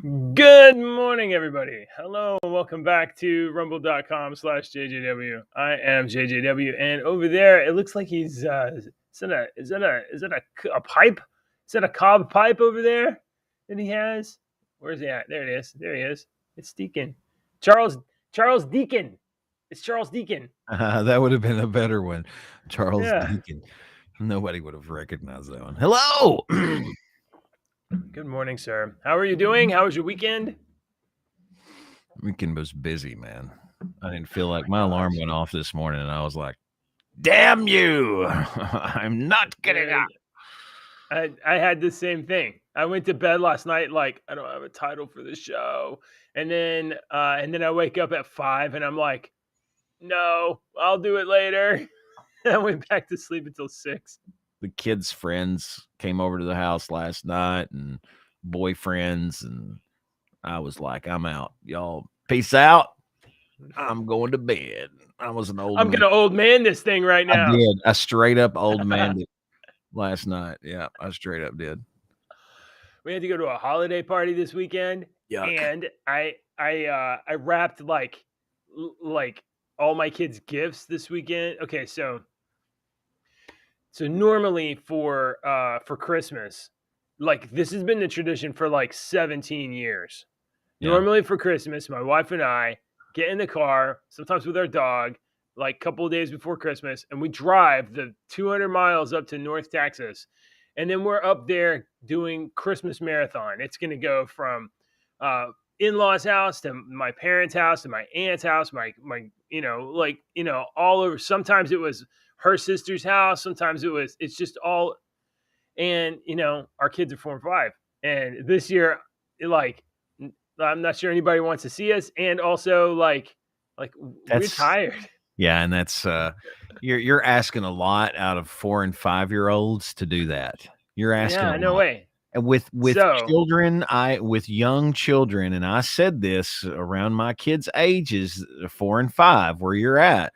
Good morning, everybody. Hello, and welcome back to rumble.com/JJW. I am JJW, and over there, it looks like he's, is that a pipe? Is that a cob pipe over there that he has? Where's he at? There it is. There he is. It's Deacon. Charles Deacon. It's Charles Deacon. That would have been a better one. Charles Yeah. Deacon. Nobody would have recognized that one. Hello. Good morning, sir. How are you doing? How was your weekend? Weekend was busy, man. I didn't feel like my alarm went off this morning, and I was like, "Damn you! I'm not getting up." I had the same thing. I went to bed last night like I don't have a title for the show, and then I wake up at 5, and I'm like, no, I'll do it later. I went back to sleep until 6. The kids' friends came over to the house last night, and boyfriends, and I was like, "I'm out, y'all. Peace out. I'm going to bed." I was an old. I'm gonna old man this thing right now. I did. I straight up old man it last night. Yeah, I straight up did. We had to go to a holiday party this weekend, Yuck. and I wrapped like all my kids' gifts this weekend. Okay, so normally for Christmas, like this has been the tradition for like 17 years. Yeah. Normally for Christmas, my wife and I get in the car, sometimes with our dog, like a couple of days before Christmas, and we drive the 200 miles up to North Texas. And then we're up there doing Christmas marathon. It's going to go from in-laws' house to my parents' house to my aunt's house, my all over. Sometimes it was her sister's house. Sometimes it's just all. And, our kids are 4 and 5. And this year, like, I'm not sure anybody wants to see us. And also, like we're tired. Yeah, and that's you're asking a lot out of 4 and 5-year-olds to do that. You're asking. Yeah, no way. And with children, with young children, and I said this around my kids' ages, 4 and 5, where you're at.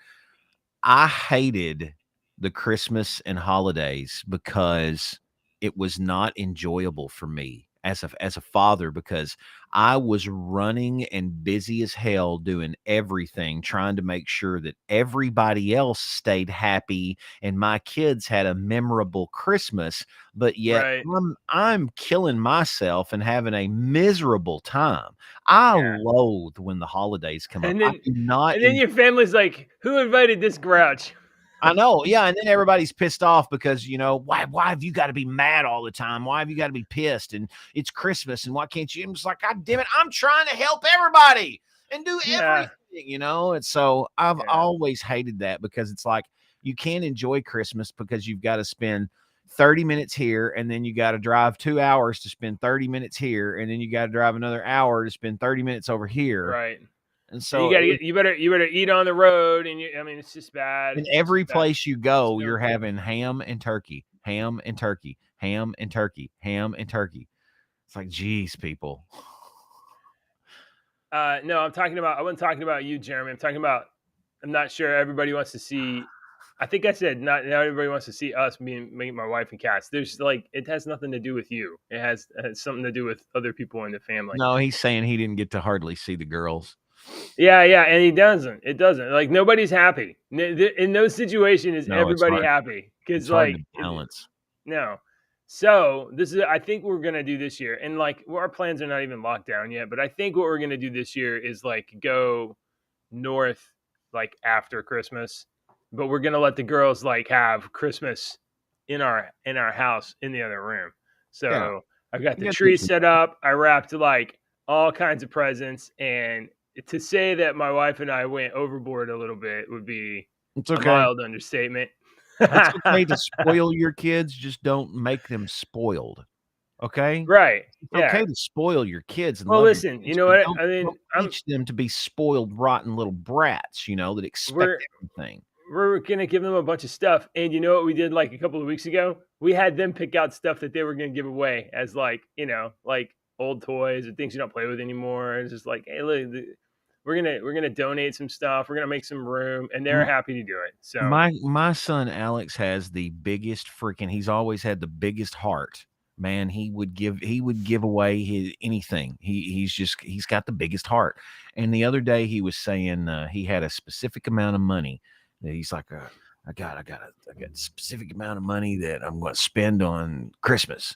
I hated the Christmas and holidays because it was not enjoyable for me as a father, because I was running and busy as hell doing everything, trying to make sure that everybody else stayed happy and my kids had a memorable Christmas. But yet Right. I'm killing myself and having a miserable time. I loathe when the holidays come up. I do not. And then your family's like, "Who invited this grouch?" I know, yeah, and then everybody's pissed off because, why have you got to be mad all the time? Why have you got to be pissed? And it's Christmas, and why can't you? I'm just like, God damn it, I'm trying to help everybody and do everything, And so I've always hated that, because it's like you can't enjoy Christmas because you've got to spend 30 minutes here, and then you got to drive 2 hours to spend 30 minutes here, and then you got to drive another hour to spend 30 minutes over here. Right. And so you better eat on the road, and it's just bad. In every place you go, you're having ham and turkey, ham and turkey, ham and turkey, ham and turkey. It's like, geez, people. No, I wasn't talking about you, Jeremy. I'm not sure everybody wants to see. I think I said not everybody wants to see us, me, my wife and cats. There's it has nothing to do with you. It has something to do with other people in the family. No, he's saying he didn't get to hardly see the girls. Yeah, and he doesn't. It doesn't. Like, nobody's happy in those situations. Is everybody happy? Because balance. No. So this is. I think we're gonna do this year, and our plans are not even locked down yet. But I think what we're gonna do this year is go north, after Christmas. But we're gonna let the girls have Christmas in our house in the other room. So I've got the tree set up. I wrapped all kinds of presents, and to say that my wife and I went overboard a little bit would be a mild understatement. It's okay to spoil your kids, just don't make them spoiled. Okay? Right. It's okay to spoil your kids. And well, listen, you know what? Don't teach them to be spoiled, rotten little brats, that expect everything. We're going to give them a bunch of stuff. And you know what we did a couple of weeks ago? We had them pick out stuff that they were going to give away as old toys or things you don't play with anymore. It's just hey, look, we're gonna donate some stuff. We're gonna make some room, and they're happy to do it. So my son Alex has the biggest he's always had the biggest heart man, he would give away his anything. He's got the biggest heart. And the other day he was saying he had a specific amount of money that he's like, I got a specific amount of money that I'm going to spend on Christmas,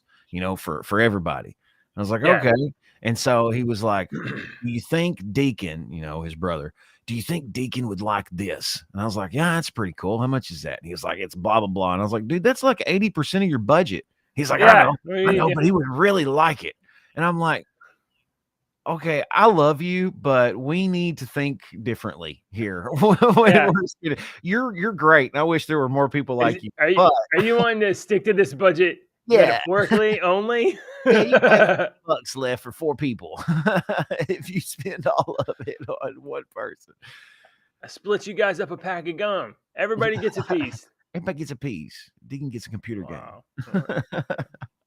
for everybody. I was like, Yeah. okay. And so he was like, do you think Deacon, his brother, do you think Deacon would like this? And I was like, yeah, that's pretty cool. How much is that? And he was like, it's blah, blah, blah. And I was like, dude, that's like 80% of your budget. He's like, Yeah. What do I you know, do? but he would really like it. And I'm like, okay, I love you, but we need to think differently here. Yeah. You're great. And I wish there were more people Is like you. are you But are you wanting to stick to this budget yeah, metaphorically only? yeah, you got $50 left for 4 people if you spend all of it on one person. I split you guys up a pack of gum. Everybody gets a piece. Everybody gets a piece. Deacon gets a computer game. Wow.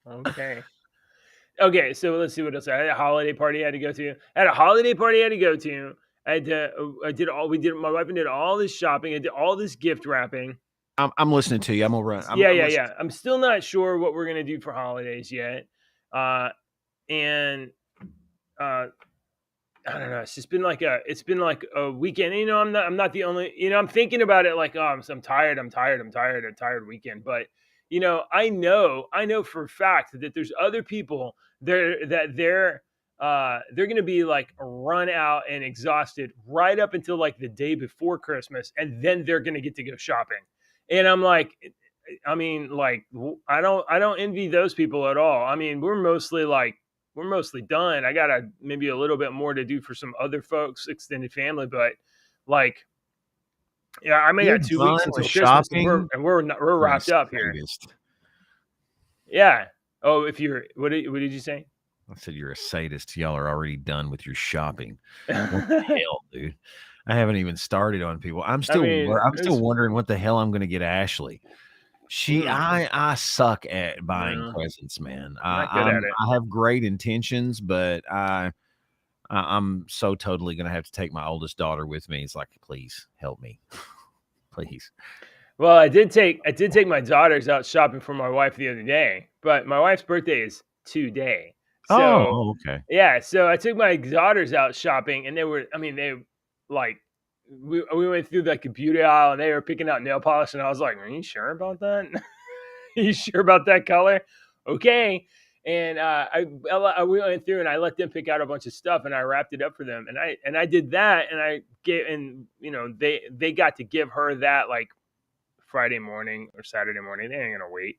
Okay. Okay, so let's see what else. I had a holiday party I had to go to. I had a holiday party I had to go to. My wife and did all this shopping. I did all this gift wrapping. I'm listening to you. I'm gonna run. Yeah. I'm still not sure what we're gonna do for holidays yet. And I don't know. It's been like a weekend. I'm not the only. I'm thinking about it like, oh, I'm tired. I'm a tired weekend. But I know for a fact that there's other people there that they're going to be like run out and exhausted right up until like the day before Christmas, and then they're going to get to go shopping. And I'm like, I mean, like, I don't envy those people at all. I mean, we're mostly done. I got maybe a little bit more to do for some other folks, extended family, but like, yeah, I may You're got 2 weeks done until to Christmas, shopping. we're You're a wrapped up here. sadist. Yeah. Oh, what did you say? I said you're a sadist. Y'all are already done with your shopping. What the hell, dude? I haven't even started on people. I'm I still mean, I'm still wondering what the hell I'm going to get Ashley. I suck at buying no, presents, man. not good at it. I have great intentions, but I'm so totally going to have to take my oldest daughter with me. It's like, please help me, please. Well, I did take my daughters out shopping for my wife the other day, but my wife's birthday is today. So Okay. yeah, so I took my daughters out shopping, and they like we went through like the beauty aisle, and they were picking out nail polish, and I was like, "Are you sure about that? Are you sure about that color?" Okay. And we went through and I let them pick out a bunch of stuff, and I wrapped it up for them, and I did that, and I gave, and they got to give her that like Friday morning or Saturday morning. They ain't gonna wait.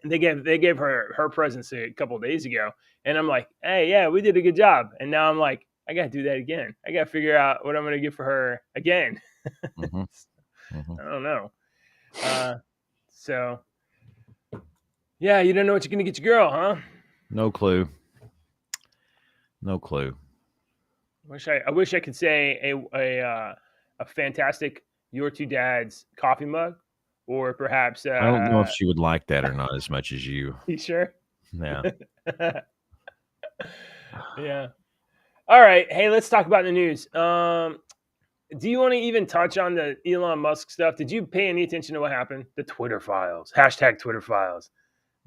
And they gave her presents a couple of days ago, and I'm like, hey, yeah, we did a good job. And now I'm like, I gotta do that again. I gotta figure out what I'm gonna get for her again. Mm-hmm. Mm-hmm. I don't know. So yeah, you don't know what you're gonna get your girl, huh? No clue. No clue. I wish I could say a fantastic Your Two Dads coffee mug, or perhaps I don't know if she would like that or not as much as you. you sure? Yeah. Yeah. All right. Hey, let's talk about the news. Do you want to even touch on the Elon Musk stuff? Did you pay any attention to what happened? The Twitter files. Hashtag Twitter files.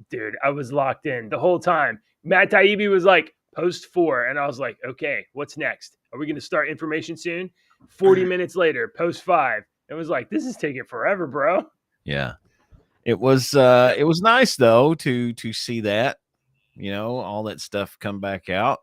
Dude, I was locked in the whole time. Matt Taibbi was like, post 4. And I was like, okay, what's next? Are we going to start information soon? 40 minutes later, post 5. It was like, this is taking forever, bro. Yeah. It was nice though to see that, all that stuff come back out.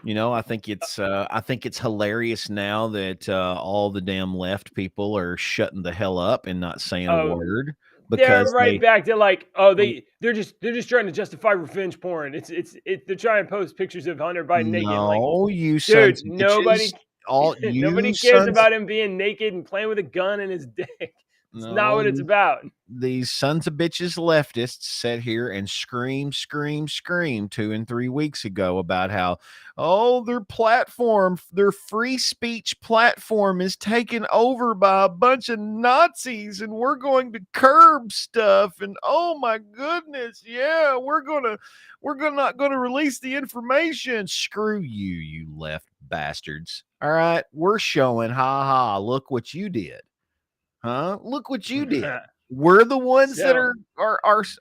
I think it's hilarious now that all the damn left people are shutting the hell up and not saying a word because they're back to like, they're just trying to justify revenge porn. They're trying to post pictures of Hunter Biden naked. No, Like, you dude, sons of nobody bitches, nobody cares about him being naked and playing with a gun in his dick. It's not what it's about. These sons of bitches leftists sat here and screamed 2 and 3 weeks ago about how, their platform, their free speech platform is taken over by a bunch of Nazis and we're going to curb stuff. And oh my goodness, yeah, we're not going to release the information. Screw you, you left bastards. All right, we're showing, look what you did. Huh? Look what you did. We're the ones that So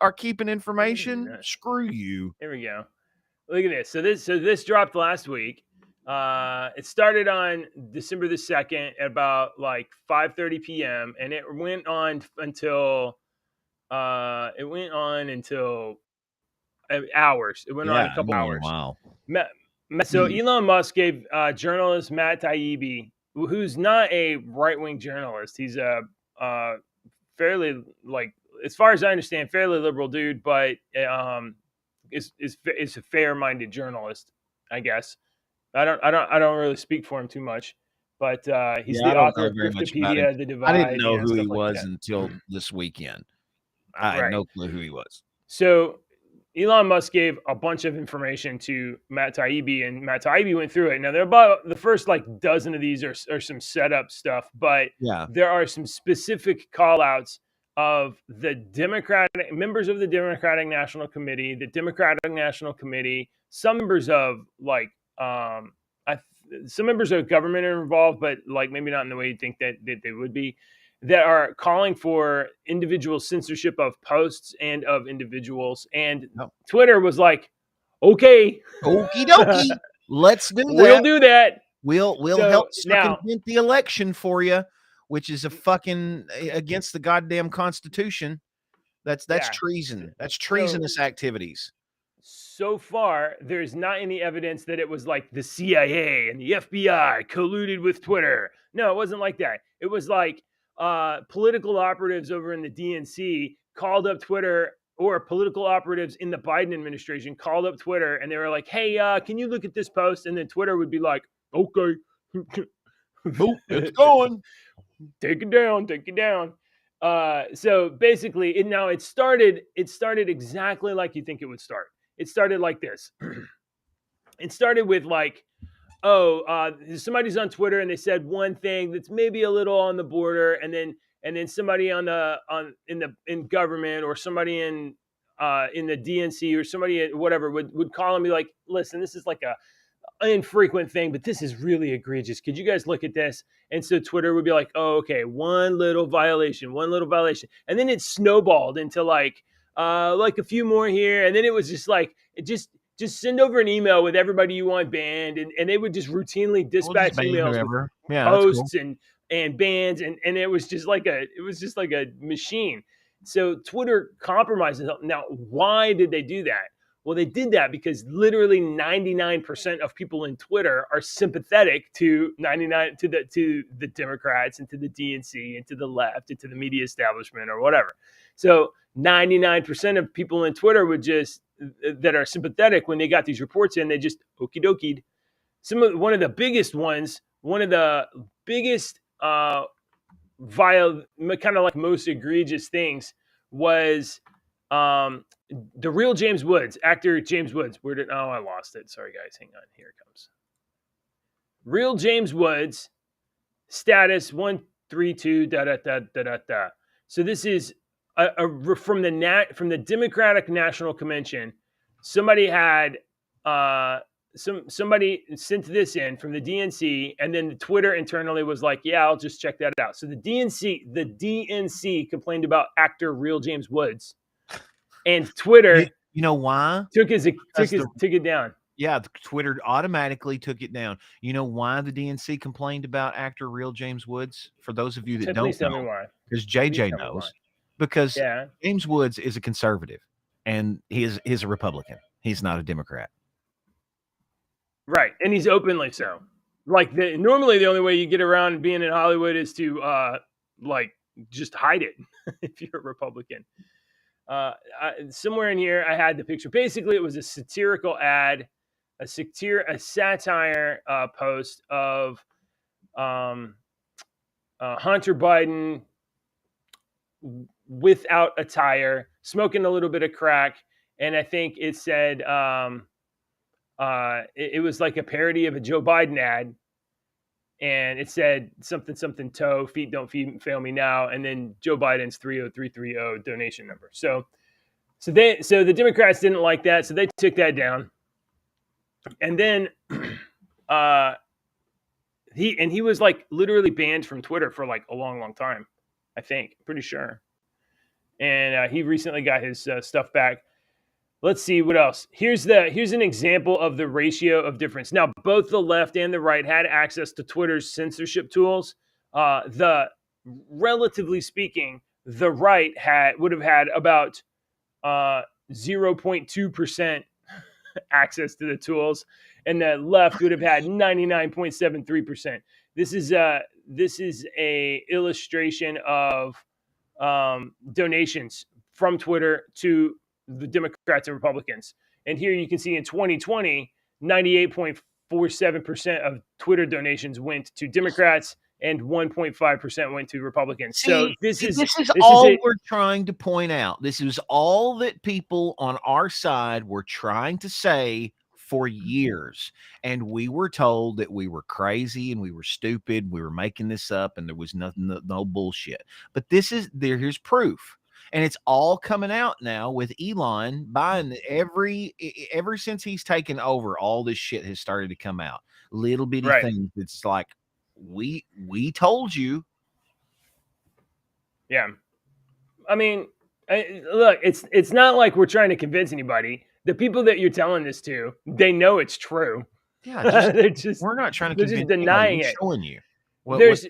are keeping information. Screw you. here we go. Look at this. So this dropped last week. It started on December the 2nd at about like 5:30 p.m. and it went on until hours. It went on a Yeah, it couple went on a hours. while. So Elon Musk gave journalist Matt Taibbi, who's not a right wing journalist, he's a fairly, like, as far as I understand, fairly liberal dude, but is a fair minded journalist, I guess. I don't really speak for him too much, but he's Yeah, I the don't author know of very much about him. Cryptopedia, The I didn't Divide, know who he stuff like was that. until this weekend. I had Right. no clue who he was. So Elon Musk gave a bunch of information to Matt Taibbi, and Matt Taibbi went through it. Now, they're about the first like dozen of these are some setup stuff, but Yeah. there are some specific call outs of the Democratic members of the Democratic National Committee, some members of like some members of government are involved, but like maybe not in the way you think that they would be, that are calling for individual censorship of posts and of individuals. And No. Twitter was like, okay, Okie dokie. Let's do we'll that. do that. We'll So help now, circumvent the election for you, which is a fucking against the goddamn Constitution. That's yeah. treason. That's So treasonous activities. so far, there's not any evidence that it was like the CIA and the FBI colluded with Twitter. No, it wasn't like that. It was like political operatives over in the DNC called up Twitter, or political operatives in the Biden administration called up Twitter, and they were like, hey, can you look at this post? And then Twitter would be like, okay. Boop, it's going. Take it down. So basically, it started exactly like you think it would start. It started like this. It started with like, somebody's on Twitter and they said one thing that's maybe a little on the border, and then somebody in government, or somebody in the DNC, or somebody whatever would call and be like, listen, this is like a infrequent thing, but this is really egregious. Could you guys look at this? And so Twitter would be like, oh, okay, one little violation. And then it snowballed into like a few more here. And then it was just like, just send over an email with everybody you want banned. And they would just routinely We'll just dispatch ban emails with whoever. Yeah, that's cool. posts and bans. And it was just like a machine. So Twitter compromises. Now, why did they do that? Well, they did that because literally 99% of people in Twitter are sympathetic to the Democrats and to the DNC and to the left and to the media establishment or whatever. So 99% of people in Twitter that are sympathetic, when they got these reports in, they just okie dokied. One of the biggest kind of like most egregious things was the real James Woods, actor James Woods. I lost it. Sorry, guys. Hang on. Here it comes. Real James Woods, status 132, da da da da da da. So this is from the Democratic National Convention. Somebody had somebody sent this in from the DNC, and then the Twitter internally was like, yeah, I'll just check that out. So the DNC complained about actor Real James Woods, and Twitter, you know why? took it down. Yeah, Twitter automatically took it down. You know why the DNC complained about actor Real James Woods? For those of you that don't Please tell me know, why. because JJ knows. Because Yeah. James Woods is a conservative, and he's a Republican. He's not a Democrat. Right, and he's openly so. Like normally, the only way you get around being in Hollywood is to like just hide it if you're a Republican. Somewhere in here, I had the picture. Basically, it was a satirical ad, a satire post of Hunter Biden without attire, smoking a little bit of crack, and I think it said it was like a parody of a Joe Biden ad, and it said something toe, feet don't fail me now, and then Joe Biden's 30330 donation number. So the Democrats didn't like that, so they took that down. And then he was like literally banned from Twitter for like a long time, I think. Pretty sure. and he recently got his stuff back. Let's see what else. Here's an example of the ratio of difference. Now, both the left and the right had access to Twitter's censorship tools. The Relatively speaking, the right would have had about 0.2% access to the tools, and the left would have had 99.73%. This is a illustration of donations from Twitter to the Democrats and Republicans. And here you can see in 2020, 98.47% of Twitter donations went to Democrats and 1.5% went to Republicans. So this is is all it. we're trying to point out. This is all that people on our side were trying to say for years. And we were told that we were crazy and we were stupid. We were making this up and there was nothing, no bullshit. But here's proof. And it's all coming out now with Elon buying ever since he's taken over, all this shit has started to come out. Little bitty things. It's like, we told you. Yeah. I mean, look, it's not like we're trying to convince anybody. The people that you're telling this to, they know it's true. Yeah, we're not trying to they're convince just denying it. Showing you. There's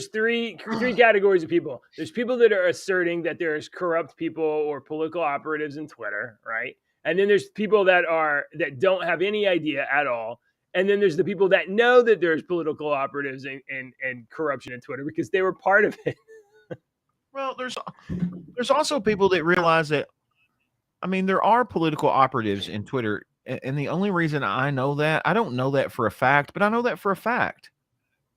three categories of people. There's people that are asserting that there's corrupt people or political operatives in Twitter, right? And then there's people that don't have any idea at all. And then there's the people that know that there's political operatives and corruption in Twitter because they were part of it. Well, there's also people that realize that, I mean, there are political operatives in Twitter. And the only reason I know that, I don't know that for a fact, but I know that for a fact.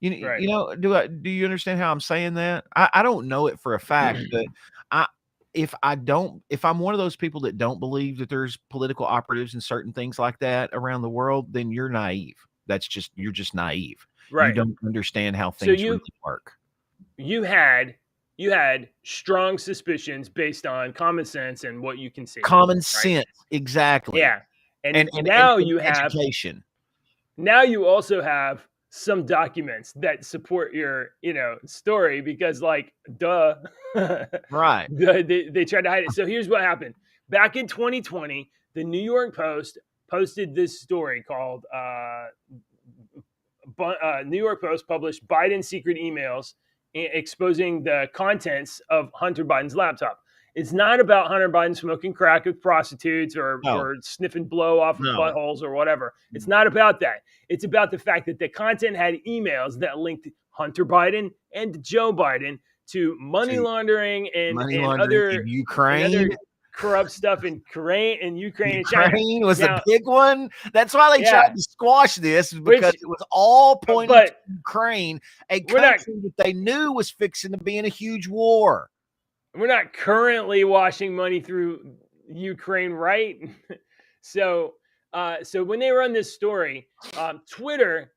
You know, do you understand how I'm saying that? I don't know it for a fact, but if I'm one of those people that don't believe that there's political operatives and certain things like that around the world, then you're naive. You're just naive. Right. You don't understand how things really work. You had strong suspicions based on common sense and what you can see. Common sense, exactly. Yeah. And now you have education. Now you also have some documents that support your, story because, like, duh. Right. They tried to hide it. So here's what happened. Back in 2020, the New York Post posted this story called New York Post published Biden's secret emails exposing the contents of Hunter Biden's laptop. It's not about Hunter Biden smoking crack with prostitutes or sniffing blow off of buttholes or whatever. It's not about that. It's about the fact that the content had emails that linked Hunter Biden and Joe Biden to money laundering and other Ukraine. And other corrupt stuff in Ukraine and China. Ukraine was a big one. That's why they tried to squash this, because it was all pointing to Ukraine, a country that they knew was fixing to be in a huge war. We're not currently washing money through Ukraine, right? So when they run this story, Twitter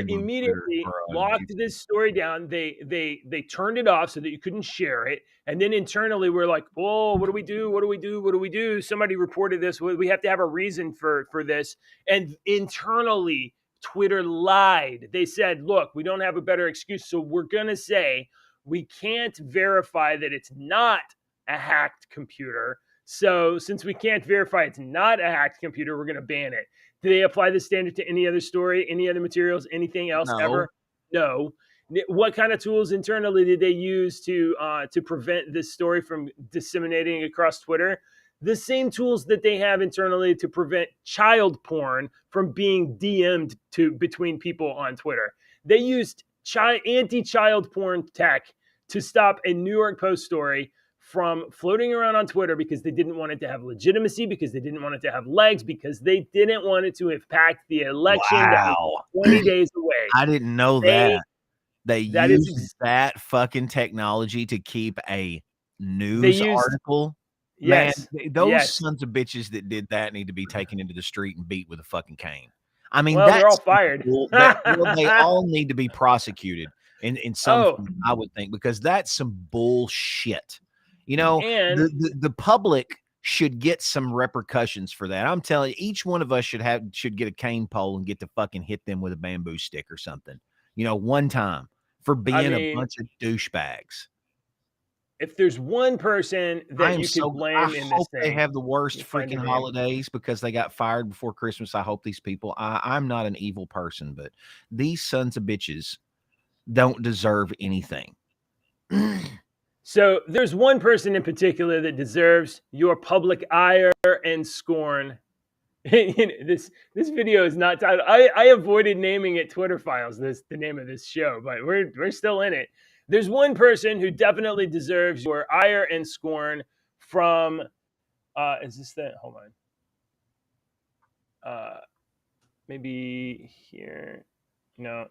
immediately locked this story down. They turned it off so that you couldn't share it. And then internally, we're like, "Whoa, what do we do? What do we do? What do we do?" Somebody reported this. We have to have a reason for this. And internally, Twitter lied. They said, "Look, we don't have a better excuse, so we're gonna say we can't verify that it's not a hacked computer. So since we can't verify it's not a hacked computer, we're going to ban it." Do they apply this standard to any other story, any other materials, anything else ever? No. What kind of tools internally did they use to prevent this story from disseminating across Twitter? The same tools that they have internally to prevent child porn from being DM'd between people on Twitter. They used anti-child porn tech to stop a New York Post story from floating around on Twitter because they didn't want it to have legitimacy, because they didn't want it to have legs, because they didn't want it to impact the election that was 20 days away. I didn't know that. They used that fucking technology to keep a news article. Yes. Man, those sons of bitches that did that need to be taken into the street and beat with a fucking cane. I mean, they're all fired. They all need to be prosecuted in some form, I would think, because that's some bullshit. And the public should get some repercussions for that. I'm telling you, each one of us should get a cane pole and get to fucking hit them with a bamboo stick or something, one time, for being a bunch of douchebags. if there's one person that you could I blame in this hope they thing, have the worst you find freaking it in. holidays because they got fired before Christmas. I hope these people, I'm not an evil person, but these sons of bitches don't deserve anything. So there's one person in particular that deserves your public ire and scorn. This video is not titled. I avoided naming it Twitter Files. This the name of this show, but we're still in it. There's one person who definitely deserves your ire and scorn from. Is this the? Hold on. Maybe here. No,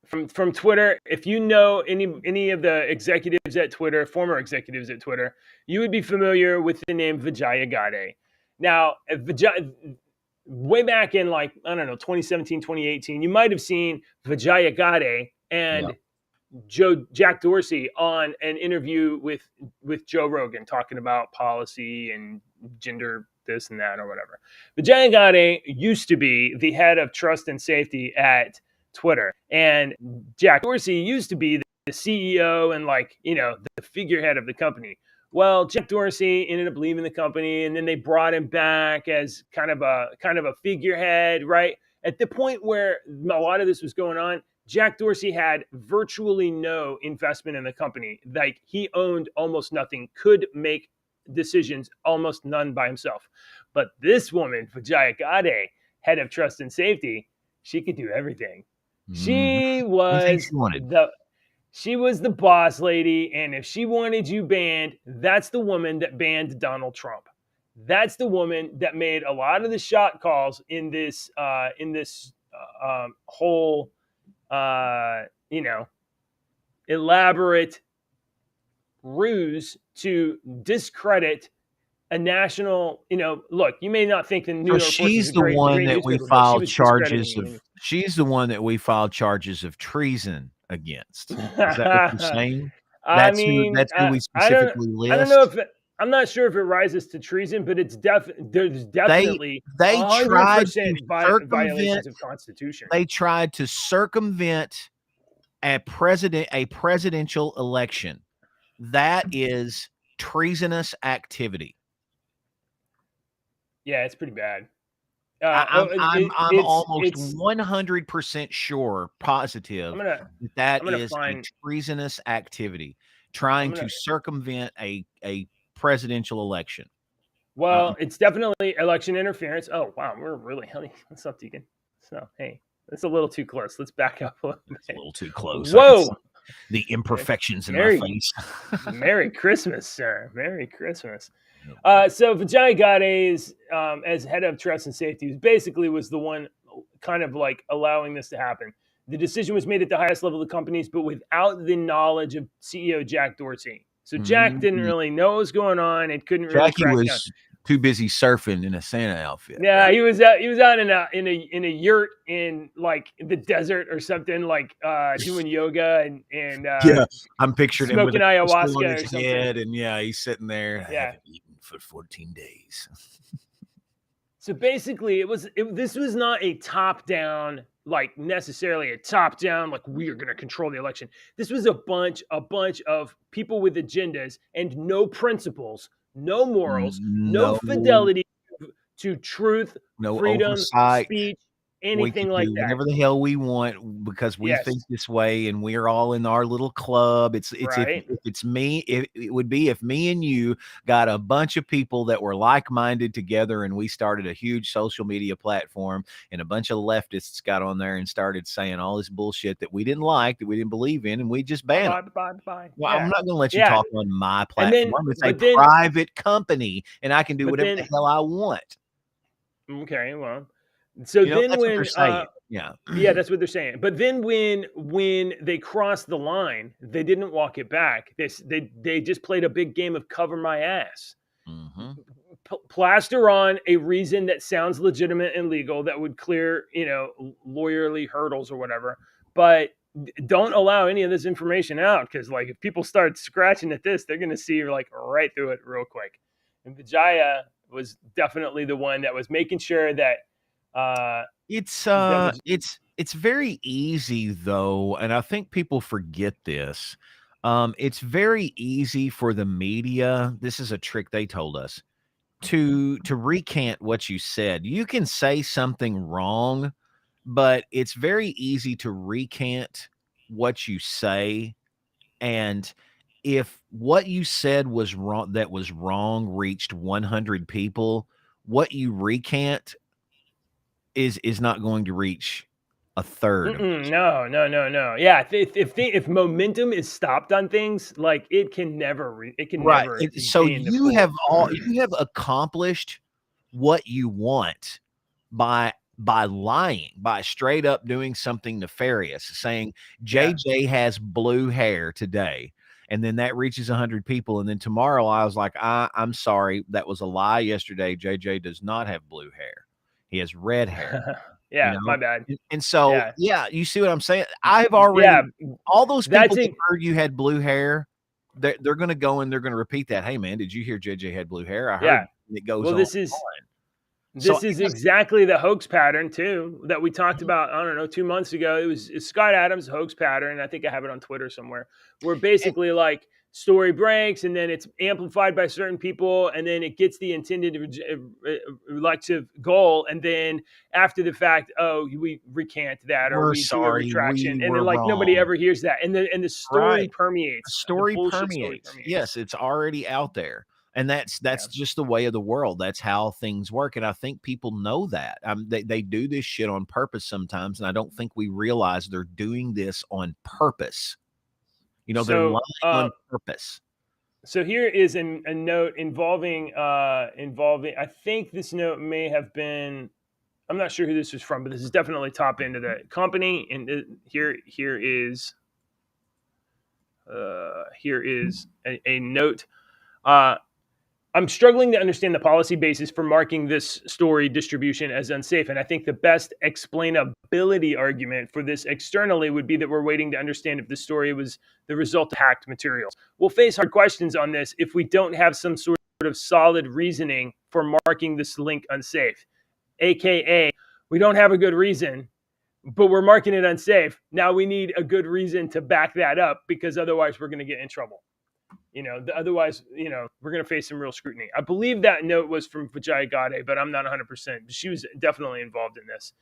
from Twitter. If you know any of the executives at Twitter, former executives at Twitter, you would be familiar with the name Vijaya Gadde. Now, way back in like, I don't know, 2017, 2018, you might have seen Vijaya Gadde Yeah. and Jack Dorsey on an interview with Joe Rogan talking about policy and gender this and that or whatever. Vijaya Gadde used to be the head of trust and safety at Twitter, and Jack Dorsey used to be the CEO and like, the figurehead of the company. Well, Jack Dorsey ended up leaving the company, and then they brought him back as kind of a figurehead, right? At the point where a lot of this was going on, Jack Dorsey had virtually no investment in the company. Like, he owned almost nothing, could make decisions almost none by himself. But this woman, Vijaya Gadde, head of trust and safety, she could do everything. Mhm. She Anything was she wanted. the boss lady, and if she wanted you banned, that's the woman that banned Donald Trump. That's the woman that made a lot of the shot calls in this whole uh, elaborate ruse to discredit a national. Look, you may not think the New So York Post is she's a the great one that we newspaper, but she filed was discrediting charges you. of she's the one that we filed charges of treason against. Is that what you're saying? I mean, That's who we I don't. specifically I don't know list? if I'm not sure if it rises to treason, but there's They definitely they a hundred tried to percent circumvent violations of Constitution. they tried to circumvent a presidential election. That is treasonous activity. Yeah, it's pretty bad. I'm almost It's. 100% sure, I'm positive gonna that that I'm gonna is a find. treasonous activity, I'm trying to gonna. circumvent a presidential election. Well, it's definitely election interference. Oh wow, we're really honey. What's up, Deacon? So hey, it's a little too close. Let's back up a little It's a bit. little too close. I can see Whoa! the imperfections in my Merry face. Merry Christmas, sir. Merry Christmas. Yep. So Vijay Gadde as head of trust and safety, basically was the one kind of like allowing this to happen. The decision was made at the highest level of the companies, but without the knowledge of CEO Jack Dorsey. So Jack didn't Mhm. really know what was going on and couldn't really Jackie crack down. was too busy surfing in a Santa outfit. Yeah, he was out in a yurt in like the desert or something, like doing yoga and Yeah, I'm picturing him with smoking a crystal on ayahuasca his or something. head, and yeah, he's sitting there. I Yeah. haven't eaten for 14 days. So basically, this was not a top down, like necessarily a top down, like we are going to control the election. This was a bunch of people with agendas and no principles, no morals, no No, fidelity to truth, no freedom, oversight. speech, We anything could like do that. whatever the hell we want because we think Yes, this way, and we're all in our little club. It's right. if it's me, it would be if me and you got a bunch of people that were like-minded together, and we started a huge social media platform, and a bunch of leftists got on there and started saying all this bullshit that we didn't like, that we didn't believe in, and we just Bye ban them. bye bye bye. Well, I'm Yeah, not going to let you yeah. talk on my And then, platform. It's a but then, private company, and I can do but whatever the then. hell I want. Okay, well. So then That's what they're when saying. Yeah. yeah, that's what they're saying. But then when they crossed the line, they didn't walk it back. They just played a big game of cover my ass. Mm-hmm. Plaster on a reason that sounds legitimate and legal that would clear, lawyerly hurdles or whatever. But don't allow any of this information out, because like if people start scratching at this, they're going to see like right through it real quick. And Vijaya was definitely the one that was making sure that It's that was it's very easy though, and I think people forget this. It's very easy for the media. This is a trick they told us to recant what you said. You can say something wrong, but it's very easy to recant what you say. And if what you said was wrong, that was wrong, reached 100 people, what you recant is not going to reach a third of those. No, no, no, no. Yeah, if momentum is stopped on things, like it can Right. never So gain the full. you have accomplished what you want by lying, by straight up doing something nefarious, saying Yeah. JJ has blue hair today. And then that reaches 100 people. And then tomorrow I was like, I'm sorry. That was a lie yesterday. JJ does not have blue hair. He has red hair, you Yeah, my know? bad. And so, Yeah. yeah, you see what I'm saying? I've already, Yeah, all those people that's that it. heard you had blue hair, they're going to go and they're going to repeat that. Hey, man, did you hear JJ had blue hair? I heard Yeah. you. And it goes Well, on. So I this is guess exactly the hoax pattern too that we talked about. I don't know, 2 months ago. It's Scott Adams' hoax pattern. I think I have it on Twitter somewhere. Where and basically like story breaks and then it's amplified by certain people and then it gets the intended elective goal and then after the fact, oh, we recant that or we're we do a sorry, retraction we and then were like nobody wrong. ever hears that and the story Right. The permeates. The story bullshit story permeates. permeates. Yes, it's already out there. And Yeah. that's just the way of the world. That's how things work. And I think people know that. They do this shit on purpose sometimes. And I don't think we realize they're doing this on purpose. You know, they're So lying on purpose. So here is a note involving. I think this note may have been. I'm not sure who this was from, but this is definitely top end of the company. And here is a note. Uh, I'm struggling to understand the policy basis for marking this story distribution as unsafe. And I think the best explainability argument for this externally would be that we're waiting to understand if the story was the result of hacked materials. We'll face hard questions on this if we don't have some sort of solid reasoning for marking this link unsafe. AKA, we don't have a good reason, but we're marking it unsafe. Now we need a good reason to back that up because otherwise we're going to get in trouble. Otherwise, we're going to face some real scrutiny. I believe that note was from Vijaya Gade, but I'm not 100%. She was definitely involved in this.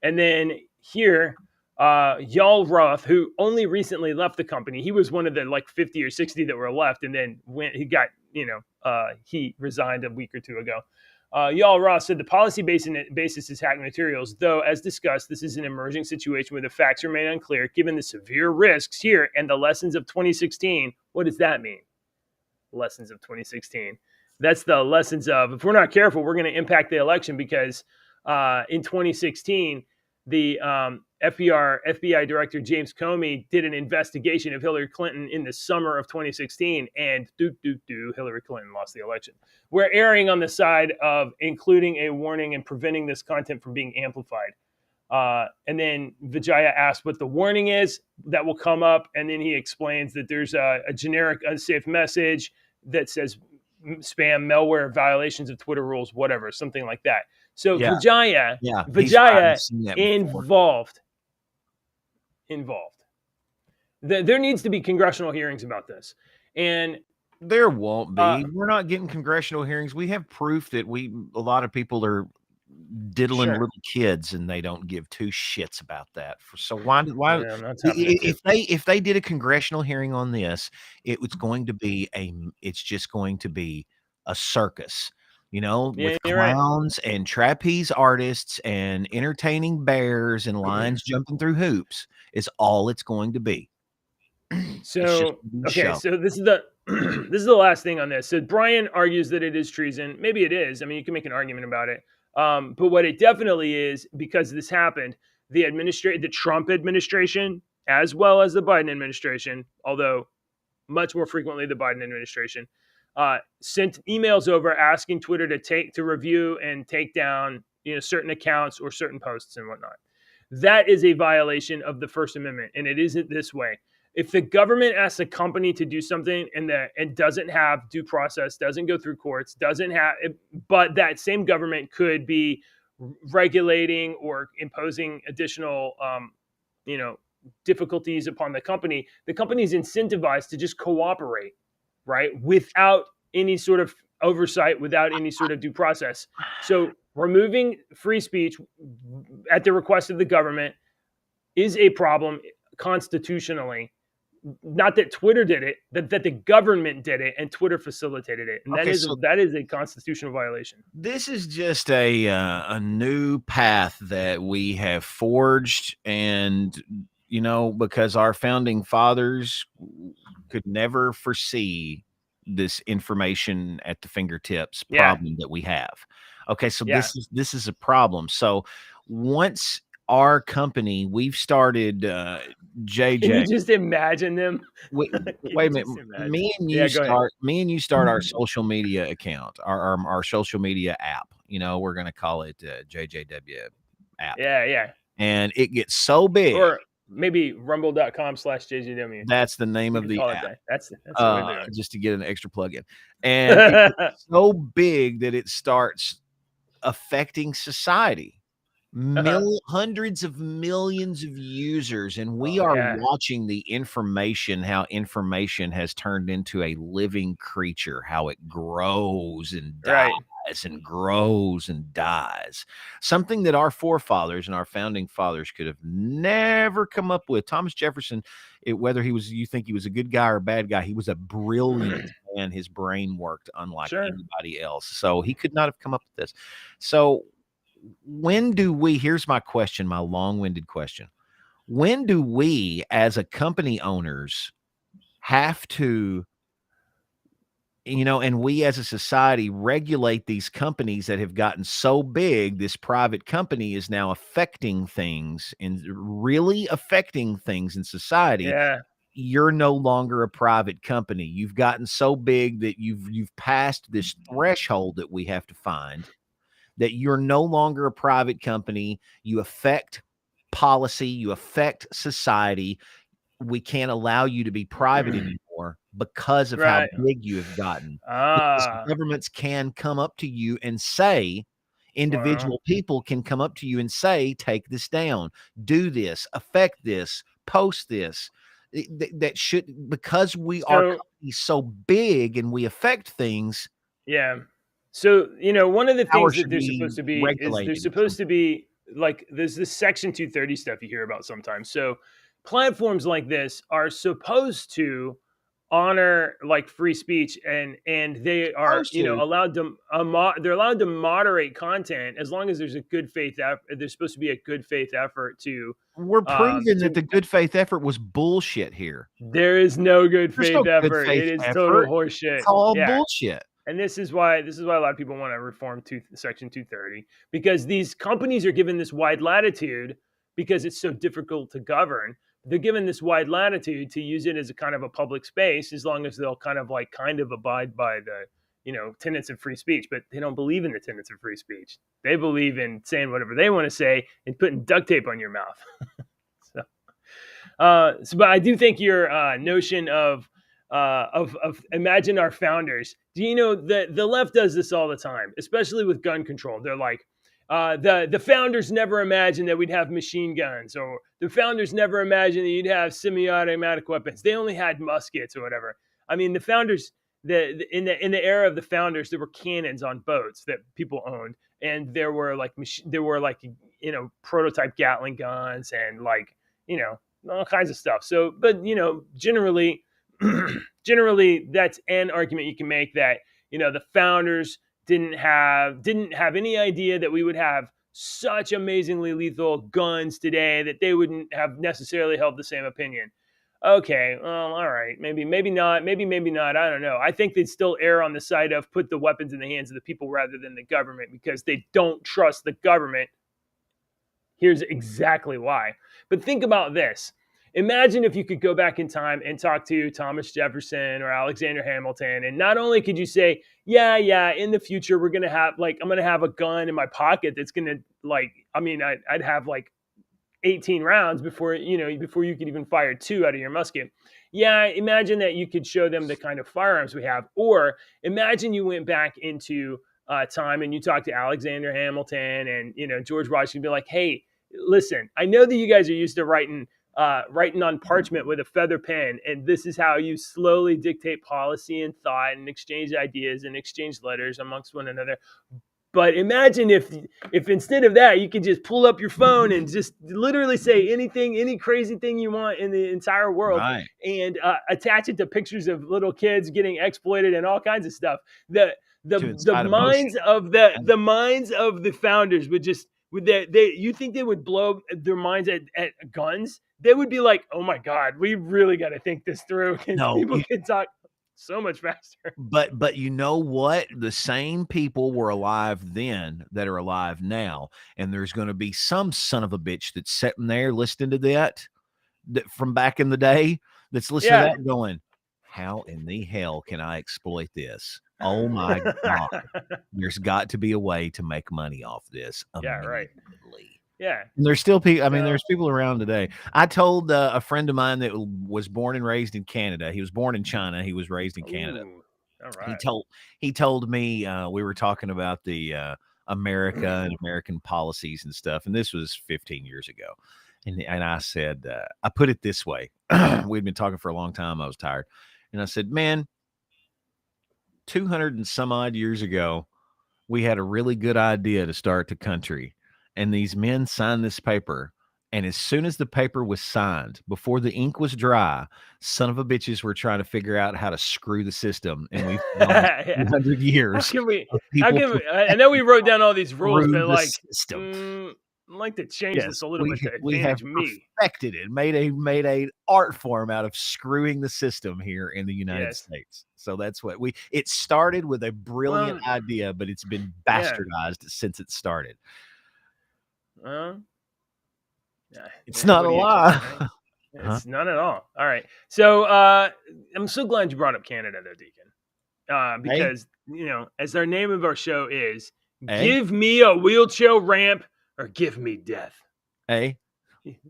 And then here, Yal Roth, who only recently left the company, he was one of the like 50 or 60 that were left. And then he resigned a week or two ago. Yal Roth said the policy basis is hacked materials, though, as discussed, this is an emerging situation where the facts remain unclear. Given the severe risks here and the lessons of 2016, what does that mean? Lessons of 2016. That's the lessons of, if we're not careful, we're going to impact the election because in 2016, the FBI Director James Comey did an investigation of Hillary Clinton in the summer of 2016, and Hillary Clinton lost the election. We're erring on the side of including a warning and preventing this content from being amplified. And then Vijaya asked what the warning is that will come up. And then he explains that there's a generic unsafe message that says spam, malware, violations of Twitter rules, whatever, something like that. So Yeah. Vijaya Yeah. I've Vijaya seen that before. involved. There needs to be congressional hearings about this. And There won't uh, be. We're not getting congressional hearings. We have proof that a lot of people are diddling sure. little kids and they don't give two shits about that. So why Yeah, that's happening too. if they did a congressional hearing on this, it's just going to be a circus, Yeah, with you're right. clowns and trapeze artists and entertaining bears and lions jumping through hoops is all it's going to be. It's just So gonna be a okay, show. so this is the this is the last thing on this. So Brian argues that it is treason. Maybe it is. I mean, you can make an argument about it. But what it definitely is, because this happened, the Trump administration, as well as the Biden administration, although much more frequently the Biden administration, sent emails over asking Twitter to review and take down certain accounts or certain posts and whatnot. That is a violation of the First Amendment, and it isn't this way. If the government asks a company to do something and doesn't have due process, doesn't go through courts, but that same government could be regulating or imposing additional, difficulties upon the company is incentivized to just cooperate, right, without any sort of oversight, without any sort of due process. So removing free speech at the request of the government is a problem constitutionally. Not that Twitter did it, that the government did it and Twitter facilitated it, and Okay, so that is a constitutional violation. this is just a new path that we have forged, and because our founding fathers could never foresee this information at the fingertips Yeah, problem that we have. Okay, so yeah. this is a problem. So once our company, we've started Can you JJ. just imagine them? Wait, Can wait you a minute. just imagine? Me and you Yeah, go ahead. start. Me and you start our social media account, our social media app. We're gonna call it JJW app, Yeah, yeah. and it gets so big. Or maybe rumble.com/JGW. That's the name We of could the call it app, that. That's the way to do just to get an extra plug-in, and it gets so big that it starts affecting society. it. Hundreds of millions of users, and we are Yeah. watching how information has turned into a living creature, how it grows and Right. dies and grows and dies. Something that our forefathers and our founding fathers could have never come up with. Thomas Jefferson, whether you think he was a good guy or a bad guy, he was a brilliant man. His brain worked unlike Sure. anybody else. So he could not have come up with this. So here's my question, my long-winded question. When do we as a company owners have to, and we as a society regulate these companies that have gotten so big? This private company is now affecting things and really affecting things in society. Yeah. You're no longer a private company. You've gotten so big that you've passed this threshold that we have to find, that you're no longer a private company. You affect policy, you affect society. We can't allow you to be private anymore because of how Right. big you have gotten. Because Ah. governments can come up to you and say, Wow. individual people can come up to you and say, take this down, do this, affect this, post this. That should, because our So company is so big and we affect things, yeah. So, one of the power things that should they're be supposed to be is they're regulated. supposed to be like there's this Section 230 stuff you hear about sometimes. So, platforms like this are supposed to honor like free speech, and they are, Supposed to. allowed to they're allowed to moderate content as long as there's a good faith effort. There's supposed to be a good faith effort We're proving that to the good faith effort was bullshit here. there is no good There's faith no good effort. faith It is total effort. horseshit. It's all Yeah. bullshit. And this is why a lot of people want to reform Section 230, because these companies are given this wide latitude because it's so difficult to govern. They're given this wide latitude to use it as a kind of a public space, as long as they'll kind of abide by the tenets of free speech. But they don't believe in the tenets of free speech. They believe in saying whatever they want to say and putting duct tape on your mouth. So, but I do think your notion of imagine our founders. Do you know that the left does this all the time, especially with gun control? They're like, the founders never imagined that we'd have machine guns, or the founders never imagined that you'd have semi-automatic weapons. They only had muskets or whatever. I mean, the founders, in the era of the founders, there were cannons on boats that people owned, and there were like prototype Gatling guns and like all kinds of stuff. So, but generally, generally, that's an argument you can make, that the founders didn't have any idea that we would have such amazingly lethal guns today, that they wouldn't have necessarily held the same opinion. Okay, well, all right, maybe not, maybe not. I don't know. I think they'd still err on the side of put the weapons in the hands of the people rather than the government, because they don't trust the government. Here's exactly why. But think about this. Imagine if you could go back in time and talk to Thomas Jefferson or Alexander Hamilton, and not only could you say, yeah, in the future we're gonna have I'm gonna have a gun in my pocket that's gonna I'd have like 18 rounds before you could even fire two out of your musket. Yeah, imagine that you could show them the kind of firearms we have. Or imagine you went back into time and you talked to Alexander Hamilton and George Washington, be like, hey, listen, I know that you guys are used to writing writing on parchment with a feather pen, and this is how you slowly dictate policy and thought and exchange ideas and exchange letters amongst one another. But imagine if instead of that, you could just pull up your phone and just literally say anything, any crazy thing you want in the entire world, Right. and attach it to pictures of little kids getting exploited and all kinds of stuff. The To the incite emotion. minds of the minds of the founders would just would they you think they would blow their minds at guns? They would be like, oh my god, we really got to think this through because No, people can talk so much faster. but you know what? The same people were alive then that are alive now, and there's going to be some son of a bitch that's sitting there listening to that from back in the day that's listening to Yeah. that going, how in the hell can I exploit this? Oh my god. There's got to be a way to make money off this Yeah, right. immediately. Yeah. And there's still people. I mean, So, there's people around today. I told a friend of mine that was born and raised in Canada. He was born in China. He was raised in Canada. ooh, all He right. told me we were talking about the America and American policies and stuff, and this was 15 years ago. And I said, I put it this way: we'd been talking for a long time. I was tired, and I said, man, 200 and some odd years ago, we had a really good idea to start the country. And these men signed this paper. And as soon as the paper was signed, before the ink was dry, son of a bitches were trying to figure out how to screw the system. And we've gone Yeah. 200 How years can we? of How people can we? I know we wrote down all these rules, through but the like, system. I'd like to change this Yes, a little bit to we have advantage me. perfected it, made a art form out of screwing the system here in the United Yes. States. So that's what it started with a brilliant Well, idea, but it's been yeah. bastardized since it started. Well, yeah. It's Yeah, not what a do you expect, right? lie. Huh? It's none at all. All right. So I'm so glad you brought up Canada, though, Deacon, Hey, because as our name of our show is, hey, give me a wheelchair ramp or give me death. hey.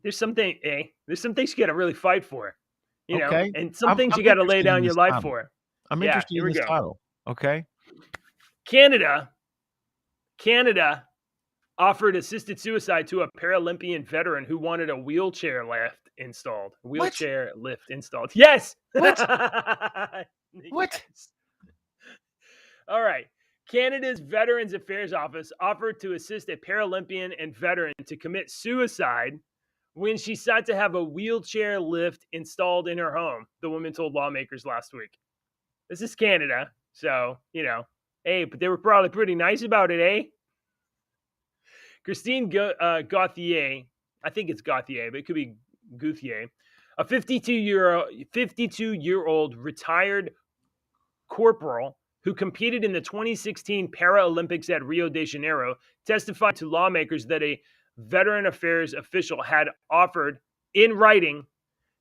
There's something, there's some things you got to really fight for, Okay. and some things I'm you got to lay interested in down your this life title. for. I'm Yeah, interested here in we this go. title. Okay. Canada offered assisted suicide to a Paralympian veteran who wanted a wheelchair lift installed. What? Wheelchair lift installed. Yes. What? What? Yes. All right. Canada's Veterans Affairs Office offered to assist a Paralympian and veteran to commit suicide when she sought to have a wheelchair lift installed in her home, the woman told lawmakers last week. This is Canada, so, hey, but they were probably pretty nice about it, eh? Christine Gauthier, I think it's Gauthier, but it could be Gauthier, a 52-year-old retired corporal who competed in the 2016 Paralympics at Rio de Janeiro, testified to lawmakers that a Veteran Affairs official had offered in writing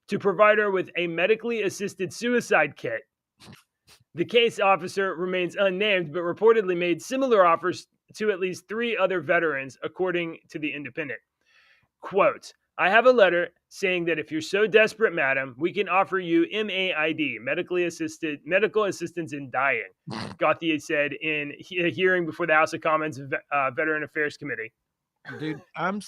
to provide her with a medically assisted suicide kit. The case officer remains unnamed, but reportedly made similar offers to at least 3 other veterans, according to The Independent. Quote, I have a letter saying that if you're so desperate, madam, we can offer you MAID, medical assistance in dying, Gauthier said in a hearing before the House of Commons Veteran Affairs Committee. Dude, I'm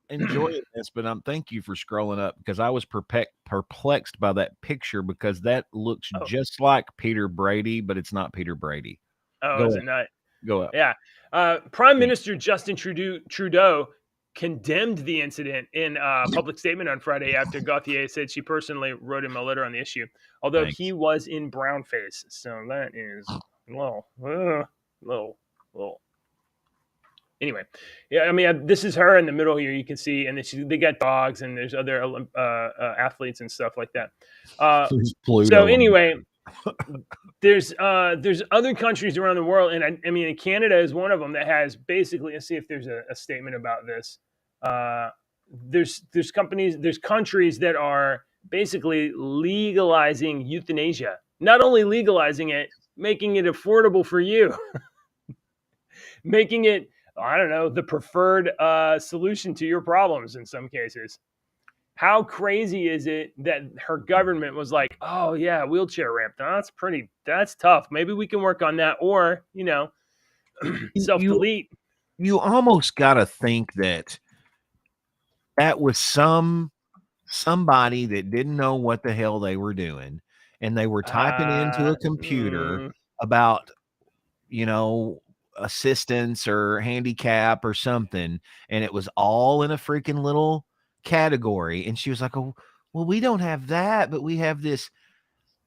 enjoying this, but thank you for scrolling up because I was perplexed by that picture because that looks Oh, just like Peter Brady, but it's not Peter Brady. Go is up. it not? Go up. Yeah. Prime Yeah. Minister Justin Trudeau condemned the incident in a public statement on Friday after Gauthier said she personally wrote him a letter on the issue, although Thanks. he was in brownface. So that is little. Anyway, yeah, I mean, this is her in the middle here. You can see, and then they got dogs, and there's other athletes and stuff like that. There's Pluto So on anyway, there's other countries around the world, and I mean, Canada is one of them that has basically. Let's see if there's a statement about this. There's countries that are basically legalizing euthanasia. Not only legalizing it, making it affordable for you, making it, I don't know, the preferred solution to your problems in some cases. How crazy is it that her government was like, oh, yeah, wheelchair ramp. That's tough. Maybe we can work on that. Or, self-delete. You almost got to think that was some somebody that didn't know what the hell they were doing, and they were typing into a computer about, you know, assistance or handicap or something, and it was all in a freaking little category. And she was like, "Oh, well, we don't have that, but we have this."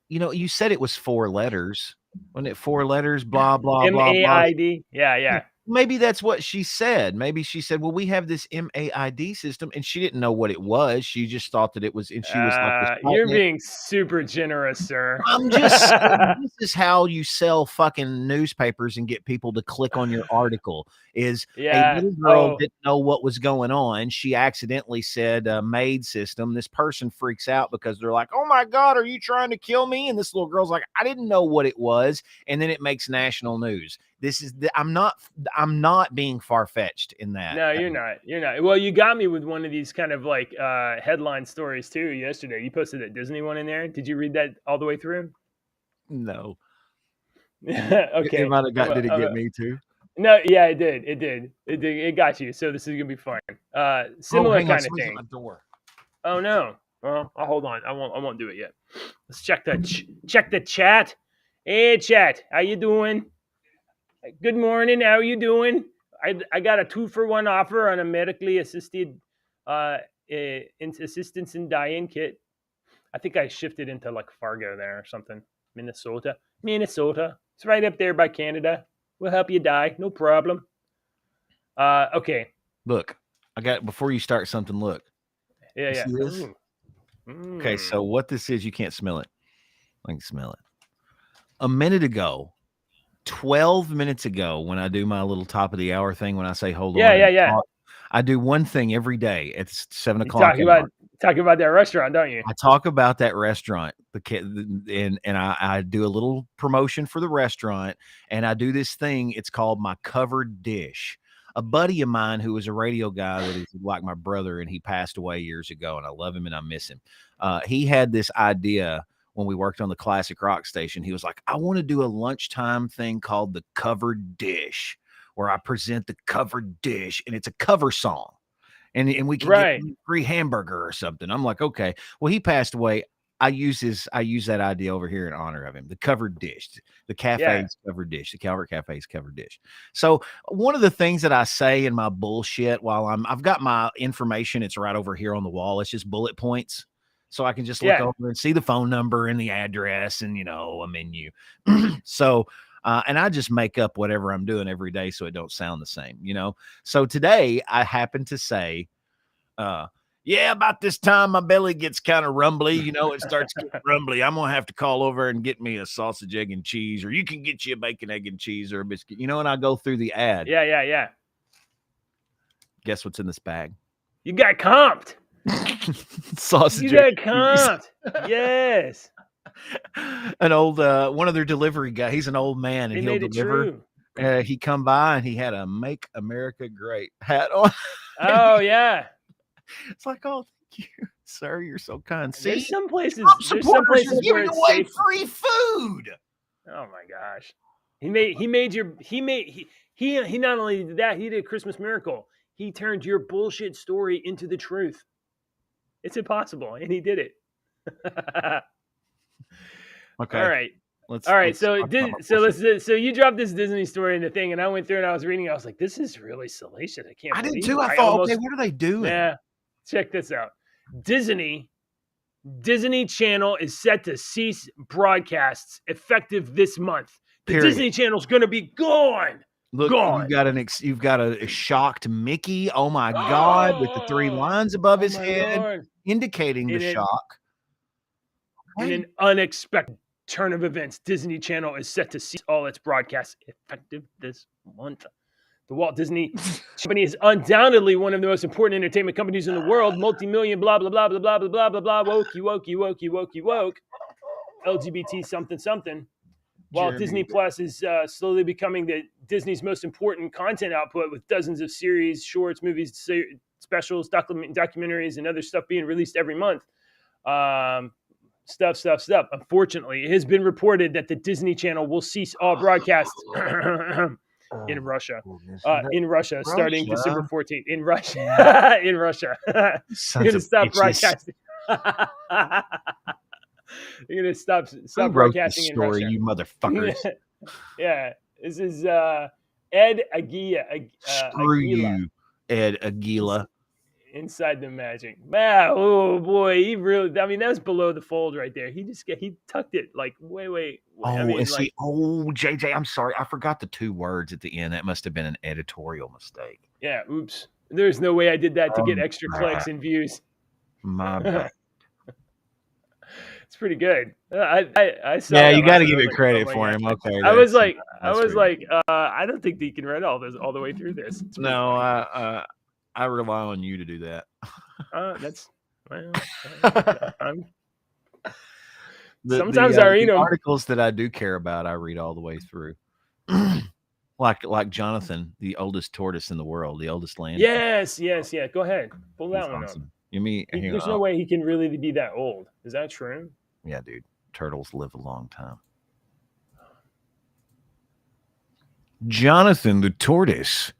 You know, you said it was 4 letters. Wasn't it 4 letters? Blah, blah, blah, blah. MAID. Yeah. Maybe that's what she said. Maybe she said, "Well, we have this MAID system," and she didn't know what it was. She just thought that it was, and she was like, You're being super generous, sir. I'm just saying, this is how you sell fucking newspapers and get people to click on your article. Is a little girl didn't know what was going on. She accidentally said maid system. This person freaks out because they're like, "Oh my God, are you trying to kill me?" And this little girl's like, "I didn't know what it was." And then it makes national news. This is I'm not being far-fetched in that. No, you're not. Well, you got me with one of these kind of like headline stories too yesterday. You posted a Disney one in there. Did you read that all the way through? No. Okay. It might have got, did it get me too? No, yeah, it did. It got you. So this is gonna be fun. Similar kind of thing. Oh no. Well, I'll hold on. I won't do it yet. Let's check the chat. Hey chat, how you doing? Good morning. How are you doing? I got a 2-for-1 offer on a medically assisted assistance in dying kit. I think I shifted into like Fargo there or something. Minnesota. It's right up there by Canada. We'll help you die. No problem. Okay. Look, I got, before you start something, look. Yeah. See this? Okay, so what this is, you can't smell it. I can smell it. A minute ago, 12 minutes ago, when I do my little top of the hour thing, when I say hold on, yeah. I do one thing every day. It's 7 o'clock. Talking about that restaurant, don't you? I talk about that restaurant, and I do a little promotion for the restaurant, and I do this thing. It's called my covered dish. A buddy of mine who was a radio guy that is like my brother, and he passed away years ago, and I love him and I miss him. He had this idea when we worked on the classic rock station. He was like, "I want to do a lunchtime thing called the covered dish, where I present the covered dish, and it's a cover song. And we can get free hamburger or something." I'm like, okay. Well, he passed away. I use that idea over here in honor of him. The covered dish, the cafe's covered dish, the Calvert Cafe's covered dish. So one of the things that I say in my bullshit while I've got my information, it's right over here on the wall. It's just bullet points. So I can just look over and see the phone number and the address and, you know, a menu. So, and I just make up whatever I'm doing every day so it don't sound the same, you know? So today I happen to say, yeah, about this time my belly gets kind of rumbly, you know, it starts getting rumbly. I'm going to have to call over and get me a sausage, egg, and cheese, or you can get you a bacon, egg, and cheese, or a biscuit, you know, and I go through the ad. Yeah. Guess what's in this bag? You got comped. Sausage. You got comped. Yes. An old one of their delivery guys. He's an old man, and he'll deliver. He come by and he had a "Make America Great" hat on. Oh yeah. It's like, oh, thank you, sir. You're so kind. There's some places giving away free food. Oh my gosh. He not only did that, he did a Christmas miracle. He turned your bullshit story into the truth. It's impossible, and he did it. Okay. All right. All right. So you dropped this Disney story in the thing, and I went through and I was reading. I was like, this is really salacious. I did too. I thought, okay, what are they doing? Yeah. Check this out. Disney Channel is set to cease broadcasts effective this month. The Disney Channel's going to be gone. Look, gone. You've got a shocked Mickey. Oh my God, with the 3 lines above his head, indicating the shock. In an unexpected turn of events, Disney Channel is set to cease all its broadcasts effective this month. The Walt Disney Company is undoubtedly one of the most important entertainment companies in the world. Multi-million, blah, blah, blah, blah, blah, blah, blah, blah, woke, LGBT something. While Disney Plus is slowly becoming Disney's most important content output, with dozens of series, shorts, movies, specials, documentaries, and other stuff being released every month. Stuff. Unfortunately, it has been reported that the Disney Channel will cease all broadcasts in Russia. Starting December 14th. In Russia. They're going to stop broadcasting. You're gonna Who stop wrote this broadcasting in story, Russia. you motherfuckers? Yeah, this is Ed Screw Aguila. you, Ed Ins- Aguila. Inside the magic. Man, oh boy, he really. I mean, that was below the fold right there. He tucked it like way. I Oh, and mean, see, like, JJ, I'm sorry. I forgot the 2 words at the end. That must have been an editorial mistake. yeah. Oops. There's no way I did that to Oh, get extra bad. clicks and views. My bad. It's pretty good. I saw Yeah, that you got last to night. give I was it like, oh credit my for god. him. Okay, I was like, that's pretty good. I don't think that you can read all the way through this. It's pretty No, funny. I rely on you to do that. That's well. I'm The sometimes I read the them. articles that I do care about, I read all the way through. Like Jonathan, the oldest tortoise in the world, the oldest land. Yes, yeah. Go ahead, pull He's that one up. awesome. You mean hang There's no on. way he can really be that old. Is that true? Yeah, dude. Turtles live a long time. Jonathan the tortoise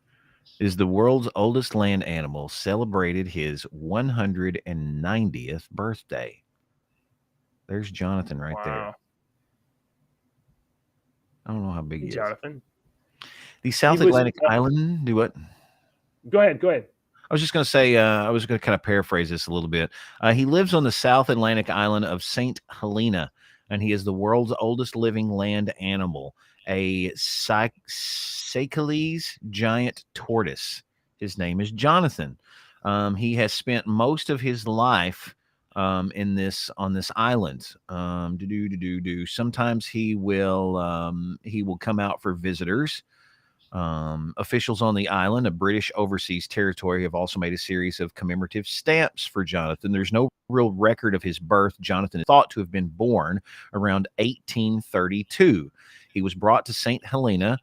is the world's oldest land animal, celebrated his 190th birthday. There's Jonathan right there. Wow. I don't know how big Hey, he is. Jonathan. The He South was. Atlantic island, do what? Go ahead. I was just going to say, I was going to kind of paraphrase this a little bit. He lives on the South Atlantic island of St. Helena, and he is the world's oldest living land animal, a Seychelles giant tortoise. His name is Jonathan. He has spent most of his life on this island. Sometimes he will come out for visitors. Officials on the island, a British overseas territory, have also made a series of commemorative stamps for Jonathan. There's no real record of his birth. Jonathan is thought to have been born around 1832. He was brought to St. Helena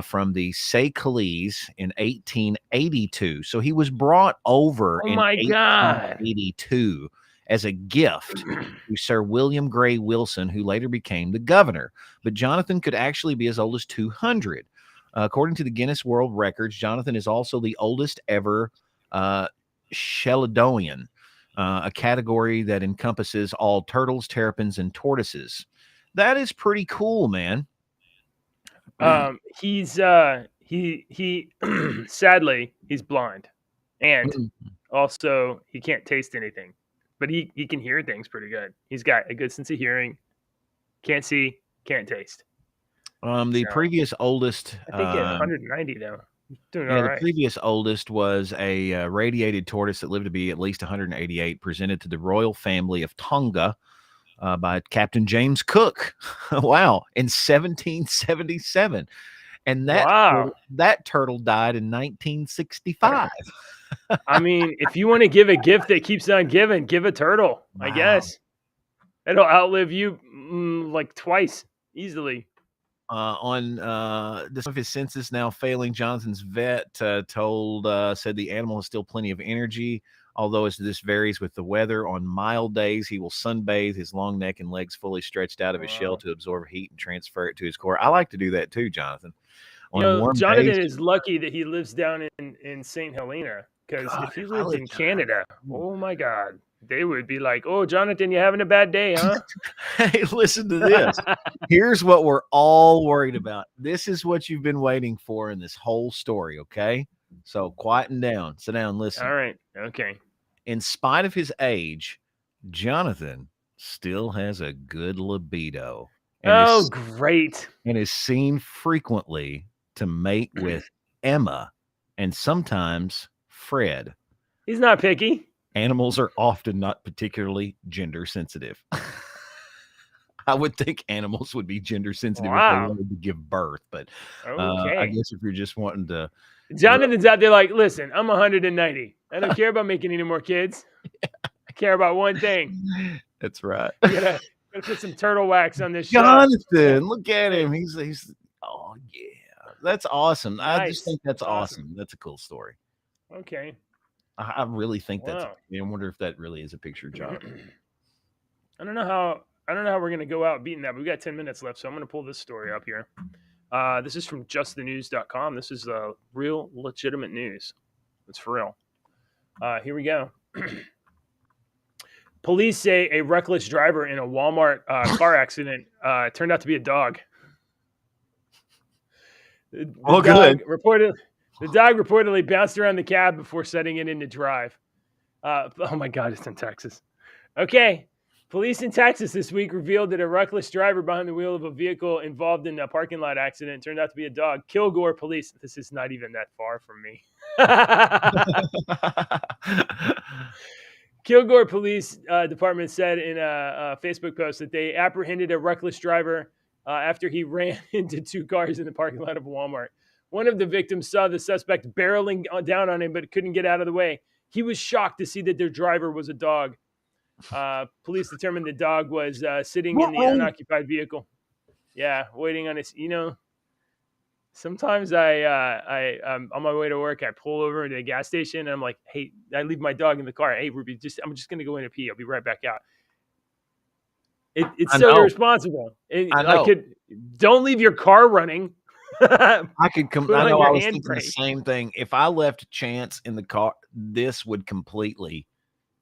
from the Seychelles in 1882. So he was brought over Oh in my god. 1882 as a gift to Sir William Gray Wilson, who later became the governor. But Jonathan could actually be as old as 200. According to the Guinness World Records, Jonathan is also the oldest ever Chelidonian, a category that encompasses all turtles, terrapins, and tortoises. That is pretty cool, man. He's he sadly he's blind, and also he can't taste anything, but he can hear things pretty good. He's got a good sense of hearing. Can't see, can't taste. The So previous oldest, I think at 190 though, he's doing yeah, all the right. previous oldest was a radiated tortoise that lived to be at least 188, presented to the royal family of Tonga by Captain James Cook. Wow, in 1777, and Wow. that turtle died in 1965. I mean, if you want to give a gift that keeps on giving, give a turtle. I Wow. guess it'll outlive you like twice easily. On this of his senses now failing, Jonathan's vet said the animal has still plenty of energy. Although as this varies with the weather, on mild days he will sunbathe, his long neck and legs fully stretched out of his shell Wow. to absorb heat and transfer it to his core. I like to do that too, Jonathan. On warm days, Jonathan is lucky that he lives down in St. Helena, because God, if he if I lived lived in down Canada, there. oh my God, they would be like, "Oh, Jonathan, you having a bad day, huh?" Hey, listen to this. Here's what we're all worried about. This is what you've been waiting for in this whole story, okay? So quieten down, sit down, listen. All right, okay. In spite of his age, Jonathan still has a good libido and Oh, is great. seen frequently to mate with Emma and sometimes Fred. He's not picky. Animals are often not particularly gender sensitive. I would think animals would be gender sensitive if they Wow. wanted to give birth, but I Okay. guess if you're just wanting to, Jonathan's out there like, listen, I'm 190. I don't care about making any more kids. I care about one thing. that's right. I gotta put some turtle wax on this shell. Jonathan, look at him. He's oh yeah, that's awesome. I just Nice. think that's Awesome. awesome. That's a cool story. Okay. I really think that's. Wow. I wonder if that really is a picture of Jonathan. I don't know how we're gonna go out beating that. But we got 10 minutes left, so I'm gonna pull this story up here. This is from justthenews.com. This is real legitimate news. It's for real. Here we go. Police say a reckless driver in a Walmart car accident turned out to be a dog. The Well, good. dog reportedly bounced around the cab before setting it into drive. Oh my God, it's in Texas. Okay. Police in Texas this week revealed that a reckless driver behind the wheel of a vehicle involved in a parking lot accident turned out to be a dog. Kilgore Police. This is not even that far from me. Kilgore Police Department said in a Facebook post that they apprehended a reckless driver after he ran into two cars in the parking lot of Walmart. One of the victims saw the suspect barreling down on him but couldn't get out of the way. He was shocked to see that their driver was a dog. Police determined the dog was sitting in the unoccupied vehicle. Yeah, waiting on his. Sometimes I'm on my way to work. I pull over to the gas station and I'm like, hey, I leave my dog in the car. Hey, Ruby, I'm just gonna go in and pee. I'll be right back out. It's I so know. irresponsible. I know. Don't leave your car running. Put I on know. I your was thinking the handbrake. same thing. If I left Chance in the car, this would completely.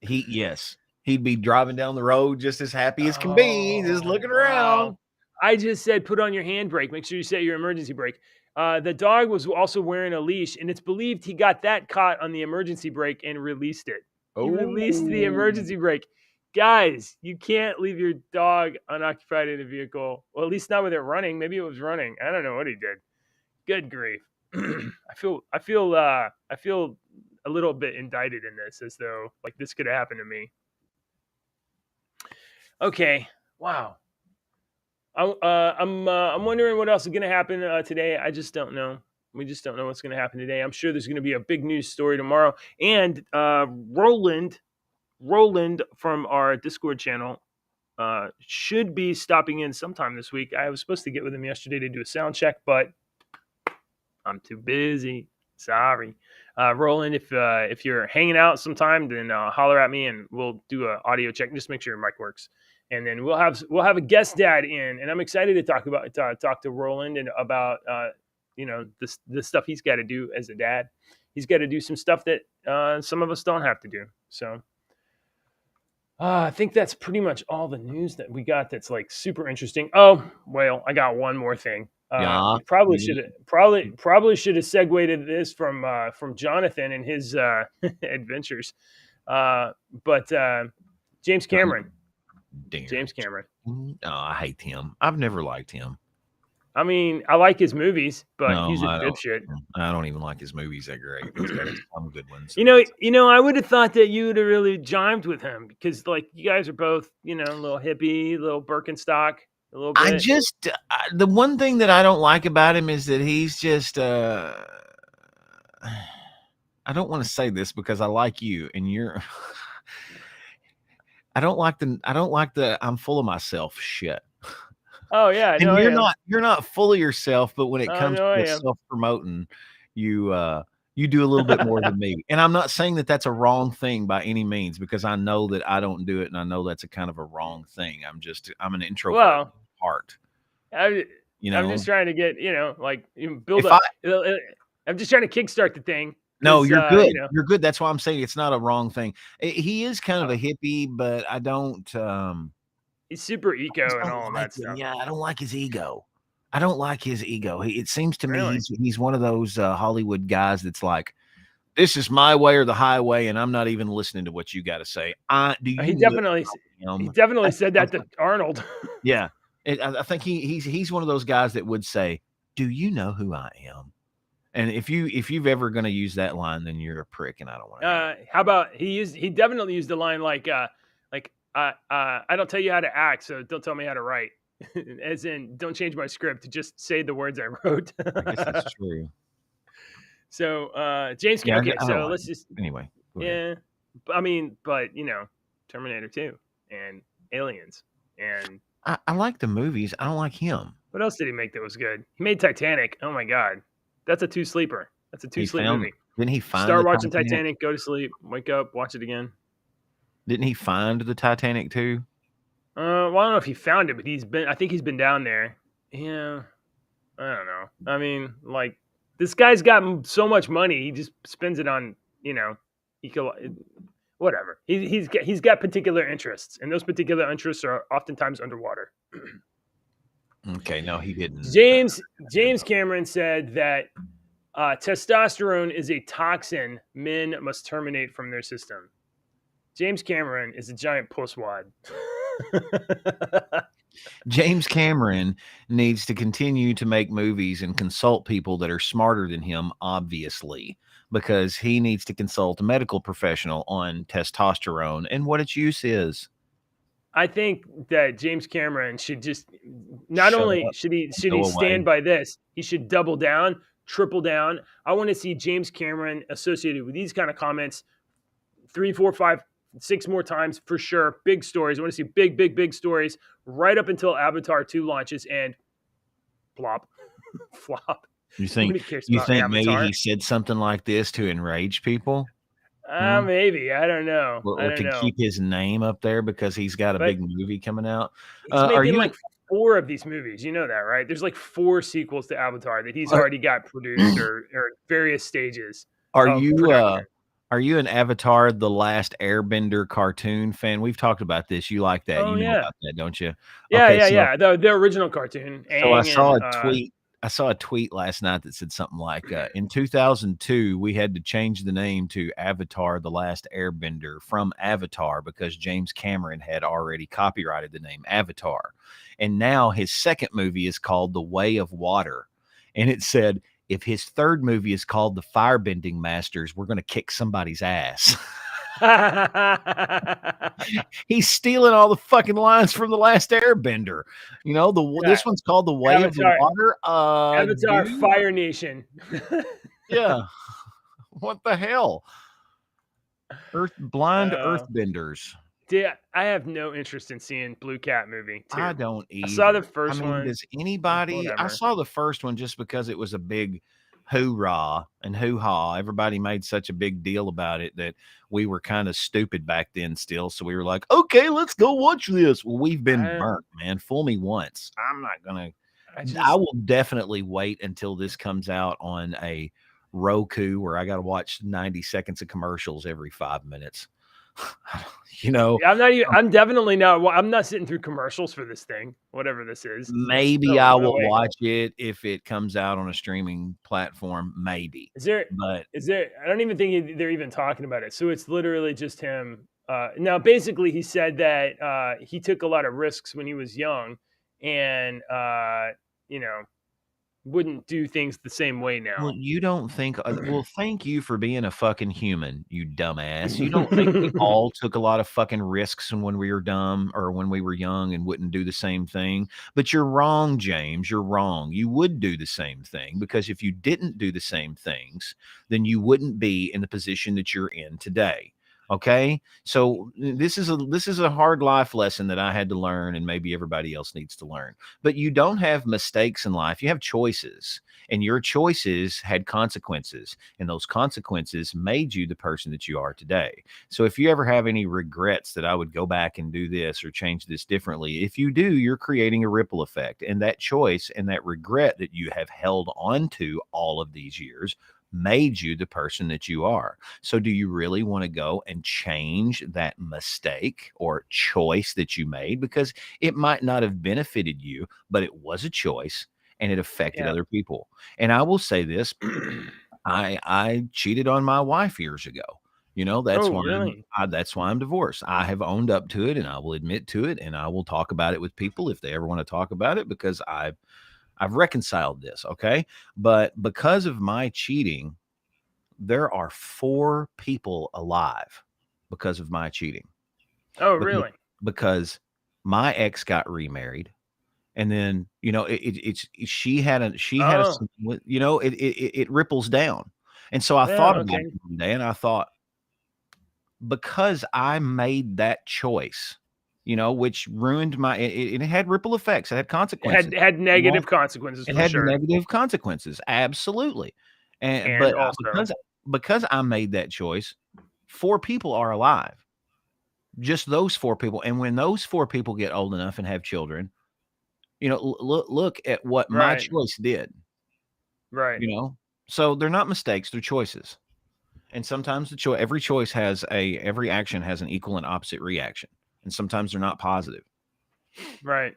He'd be driving down the road just as happy as can be, just Oh looking wow! around. I just said put on your handbrake. Make sure you set your emergency brake. The dog was also wearing a leash, and it's believed he got that caught on the emergency brake and released it. He released the Oh, emergency brake. Guys, you can't leave your dog unoccupied in a vehicle. Well, at least not with it running. Maybe it was running. I don't know what he did. Good grief. I feel a little bit indicted in this, as though like this could have happened to me. Okay. Wow. I'm wondering what else is going to happen today. I just don't know. We just don't know what's going to happen today. I'm sure there's going to be a big news story tomorrow. And Roland from our Discord channel should be stopping in sometime this week. I was supposed to get with him yesterday to do a sound check, but I'm too busy. Sorry, Roland. If you're hanging out sometime, then holler at me and we'll do an audio check. Just make sure your mic works, and then we'll have a guest dad in, and I'm excited to talk to Roland and about the stuff he's got to do as a dad. He's got to do some stuff that some of us don't have to do. So I think that's pretty much all the news that we got. That's like super interesting. Oh well, I got one more thing. yeah. Probably should have segued this from Jonathan and his adventures. But James Cameron. Damn. James Cameron. Oh, I hate him. I've never liked him. I mean, I like his movies, but No, he's a I don't. dipshit. I don't even like his movies that great. He's got some good ones. I would have thought that you would have really jived with him because, like, you guys are both, a little hippie, a little Birkenstock, a little bit. I just the one thing that I don't like about him is that he's just. I don't want to say this because I like you and you're. I don't like the I'm full of myself shit. Oh yeah, And you're not full of yourself, but when it comes to self-promoting, you do a little bit more than me. And I'm not saying that that's a wrong thing by any means, because I know that I don't do it, and I know that's a kind of a wrong thing. I'm an introvert at heart. I'm just trying to get build up. I'm just trying to kickstart the thing. No, you're good. You're good. That's why I'm saying it's not a wrong thing. He is kind of a hippie, but I don't. He's super eco and all that stuff. Yeah, I don't like his ego. I don't like his ego. It seems to me he's one of those Hollywood guys that's like, this is my way or the highway, and I'm not even listening to what you got to say. He definitely said that to Arnold. Yeah, I think he's one of those guys that would say, "Do you know who I am?" And if you've ever going to use that line, then you're a prick, and I don't want to. How about he definitely used the line like I don't tell you how to act, so don't tell me how to write. As in, don't change my script. Just say the words I wrote. I guess that's true. So James, yeah, okay. So let's just anyway. Yeah, I mean, but Terminator 2 and Aliens, and I like the movies. I don't like him. What else did he make that was good? He made Titanic. Oh my god. That's a 2-sleeper. That's a 2-sleep movie. Didn't he find Start watching Titanic, go to sleep, wake up, watch it again. Didn't he find the Titanic too? Well, I don't know if he found it, but I think he's been down there. Yeah. I don't know. I mean, like, this guy's got so much money, he just spends it on, whatever. He's got particular interests, and those particular interests are oftentimes underwater. Okay, no, he didn't. James Cameron said that testosterone is a toxin men must terminate from their system. James Cameron is a giant pusswad. James Cameron needs to continue to make movies and consult people that are smarter than him, obviously, because he needs to consult a medical professional on testosterone and what its use is. I think that James Cameron should just not Shut only up and should he go away. stand by this, he should double down, triple down. I want to see James Cameron associated with these kind of comments 3, 4, 5, 6 more times for sure. Big stories. I want to see big stories right up until Avatar 2 launches and plop, flop. You think Nobody cares you about think maybe Avatar. he said something like this to enrage people? Hmm? Maybe. I don't know. I Or don't to know. keep his name up there because he's got a But big movie coming out? he's Are making you like 4 of these movies. You know that, right? There's like 4 sequels to Avatar that he's are already got produced or various stages are of you production. are you an Avatar: The Last Airbender cartoon fan? We've talked about this. You like that. Oh You know yeah. about that, don't you? Yeah, Okay, yeah, yeah. The original cartoon, so Aang and I saw a tweet last night that said something like, in 2002, we had to change the name to Avatar: The Last Airbender from Avatar because James Cameron had already copyrighted the name Avatar. And now his second movie is called The Way of Water. And it said, if his third movie is called The Firebending Masters, we're going to kick somebody's ass. He's stealing all the fucking lines from The Last Airbender. You know, yeah, this one's called The Way of the Avatar Water. Avatar Dude, Fire Nation. yeah. What the hell? Blind uh, Earthbenders. Dude, I have no interest in seeing Blue Cat movie I 2. don't I saw the either. I first mean, one. does anybody I Whatever. saw the first one just because it was a big hoorah and hoo-ha. Everybody made such a big deal about it that we were kind of stupid back then still. So we were like, okay, let's go watch this. Well, we've been I burnt, man. Fool me once. I'm not gonna I I just will definitely wait until this comes out on a Roku where I gotta watch 90 seconds of commercials every 5 minutes. you know, I'm definitely not I'm not sitting through commercials for this thing, whatever this is. maybe No, I no will way. watch it if it comes out on a streaming platform, maybe. Is there But is there I don't even think they're even talking about it. So it's literally just him. Now basically he said that he took a lot of risks when he was young and you know, wouldn't do things the same way well, now. you don't think well, thank you for being a fucking human, you dumbass. You don't think we all took a lot of fucking risks when we were dumb or when we were young and wouldn't do the same thing? But you're wrong, James. You're wrong. You would do the same thing because if you didn't do the same things, then you wouldn't be in the position that you're in today. Okay? So this is a hard life lesson that I had to learn and maybe everybody else needs to learn. But you don't have mistakes in life. You have choices and your choices had consequences and those consequences made you the person that you are today. So if you ever have any regrets that I would go back and do this or change this differently, if you do, you're creating a ripple effect, and that choice and that regret that you have held on to all of these years made you the person that you are. So do you really want to go and change that mistake or choice that you made? Because it might not have benefited you, but it was a choice and it affected Yeah. other people. And I will say this, I cheated on my wife years ago. You know, Oh, really? that's why I'm divorced. I have owned up to it and I will admit to it and I will talk about it with people if they ever want to talk about it because I've reconciled this, okay? But because of my cheating, there are 4 people alive because of my cheating. Oh, Because really? because my ex got remarried and then, you know, it's she had a Oh, son with you know, it ripples down. And so I yeah, thought about okay. it one day and I thought, because I made that choice, you know, which ruined it had ripple effects, it had consequences, Had you know? negative consequences It for had sure. negative consequences, absolutely. And And but also, because I made that choice, 4 people are alive. Just those 4 people, and when those 4 people get old enough and have children, you know, look at what my right, choice did, right. you know? So they're not mistakes, they're choices. And sometimes every action has an equal and opposite reaction, and sometimes they're not positive. Right.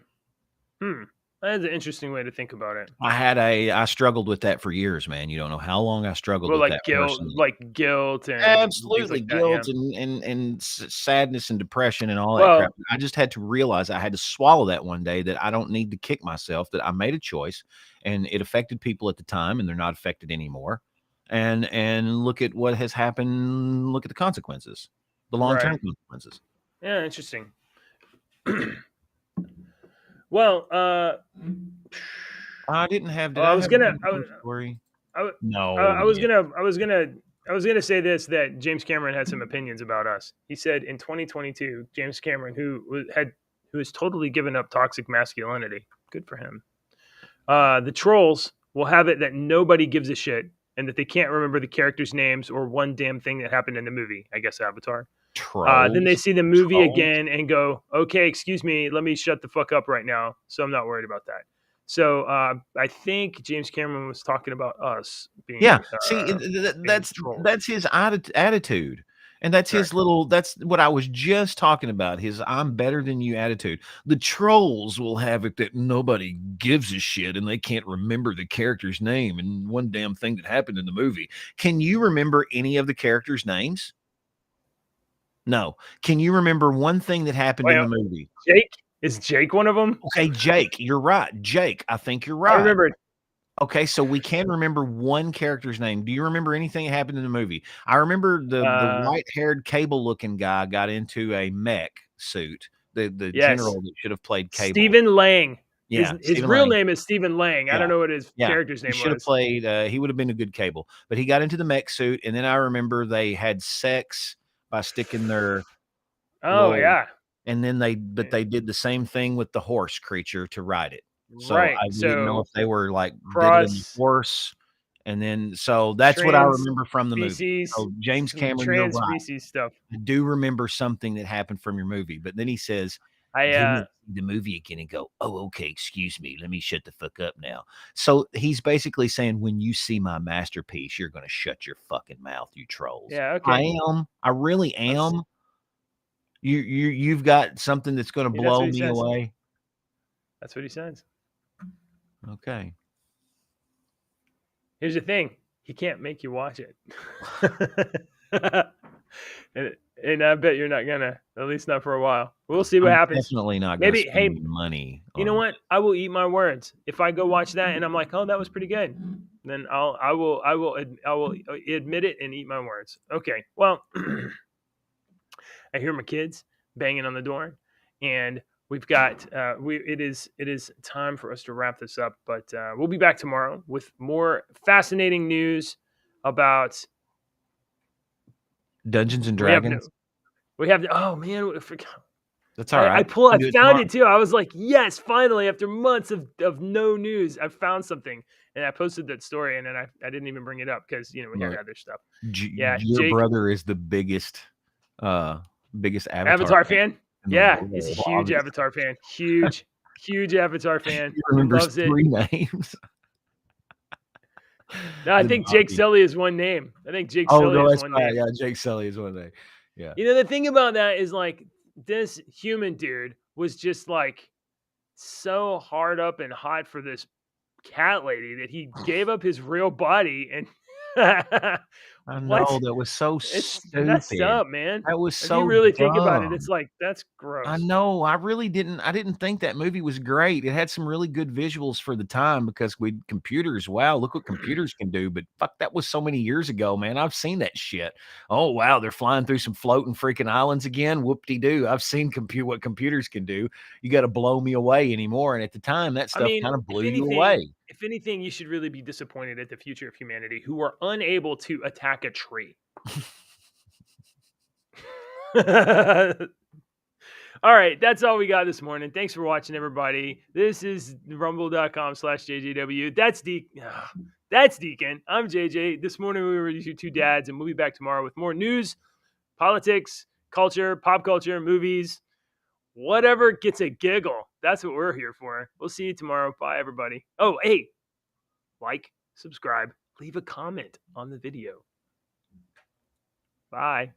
That's an interesting way to think about it. I struggled with that for years, man. You don't know how long I struggled Well, with that personally. like guilt and things Absolutely, like that. Yeah. guilt and sadness and depression and all that crap. Well, I just had to realize I had to swallow that one day, that I don't need to kick myself, that I made a choice, and it affected people at the time, and they're not affected anymore. And look at what has happened. Look at the consequences, the long right. term consequences. Yeah, interesting. Well, I didn't have. Did I I was have gonna, a story? I, No, I you was didn't. gonna, I was gonna, I was gonna say this, that James Cameron had some opinions about us. He said in 2022, James Cameron, who has totally given up toxic masculinity, good for him. The trolls will have it that nobody gives a shit and that they can't remember the characters' names or one damn thing that happened in the movie. I guess Avatar. Then they Trolls. see the movie Trolls. again and go, "Okay, excuse me, let me shut the fuck up right now." So I'm not worried about that. So I think James Cameron was talking about us Yeah, being see, being trolls. that's his attitude, and that's Right. his little that's what I was just talking about, his "I'm better than you" attitude. The trolls will have it that nobody gives a shit, and they can't remember the character's name and one damn thing that happened in the movie. Can you remember any of the characters' names? No. Can you remember one thing that happened in Well, the movie? Jake is Jake one of them? Okay, Jake, you're right. Jake, I think you're I right. remember. Okay, so we can remember one character's name. Do you remember anything that happened in the movie? I remember the Uh, white-haired cable-looking guy got into a mech suit, the yes, general that should have played Cable. Stephen Lang. Yeah, His Stephen real Lang. name is Stephen Lang. I Yeah, don't know what his yeah. character's He name should have was. played, he would have been a good Cable, but he got into the mech suit, and then I remember they had sex by sticking their Oh little yeah, and then they did the same thing with the horse creature to ride it. So, right. we didn't know So if they were, like, diddling the cross horse, and then so that's what I trans remember from the movie. species, So, James some Cameron, you're trans right. species stuff. I do remember something that happened from your movie, but then he says, I then you see the movie again and go, "Oh, okay, excuse me, let me shut the fuck up now." So, he's basically saying, "When you see my masterpiece, you're gonna shut your fucking mouth, you trolls." yeah, I okay. am. I really That's am. You've got something that's gonna yeah, that's what blow he me says. away? That's what he says. Okay. Here's the thing: he can't make you watch it, and I bet you're not gonna. At least not for a while. We'll see what I'm happens. definitely not gonna Maybe. spend Hey, any money you know on what? I will eat my words. If I go watch that and I'm like, oh, that was pretty good, then I will admit it and eat my words. Okay. Well, I hear my kids banging on the door, and we've got it is time for us to wrap this up. But we'll be back tomorrow with more fascinating news about Dungeons& and we have no Dragons. we have oh man I forgot. That's alright. We I can do it found tomorrow. it too. I was like, yes, finally, after months of no news, I found something. And I posted that story and then I didn't even bring it up because we had Look, other stuff. J Yeah, your Jake, brother is the biggest Avatar Avatar fan fan. in the Yeah, he's a world, huge obviously. Avatar fan. Huge, huge Avatar fan. He He remembers loves it. 3 names. No, I The think Jake doggy. Sully is one name. I think Jake Oh, Sully no, is that's one right, name. yeah, Jake Sully is one name. Yeah. The thing about that is like this human dude was just like so hard up and hot for this cat lady that he gave up his real body and I know, what? that was so It's messed stupid. up, man. That was If you so really think about it, it's dumb. like that's I gross. know. I didn't think that movie was great. It had some really good visuals for the time because we computers, wow, look what computers can do. But fuck, that was so many years ago, man. I've seen that shit. Oh wow, they're flying through some floating freaking islands again. Whoop-de-doo. I've seen what computers can do. You got to blow me away anymore. And at the time, that I stuff mean, kind of blew you away. if anything, you should really be disappointed at the future of humanity who are unable to attack a tree. All right, that's all we got this morning. Thanks for watching, everybody. This is rumble.com/JJW. That's Deacon. I'm JJ. This morning we were your two dads, and we'll be back tomorrow with more news, politics, culture, pop culture, movies, whatever gets a giggle. That's what we're here for. We'll see you tomorrow. Bye, everybody. Oh, hey, like, subscribe, leave a comment on the video. Bye.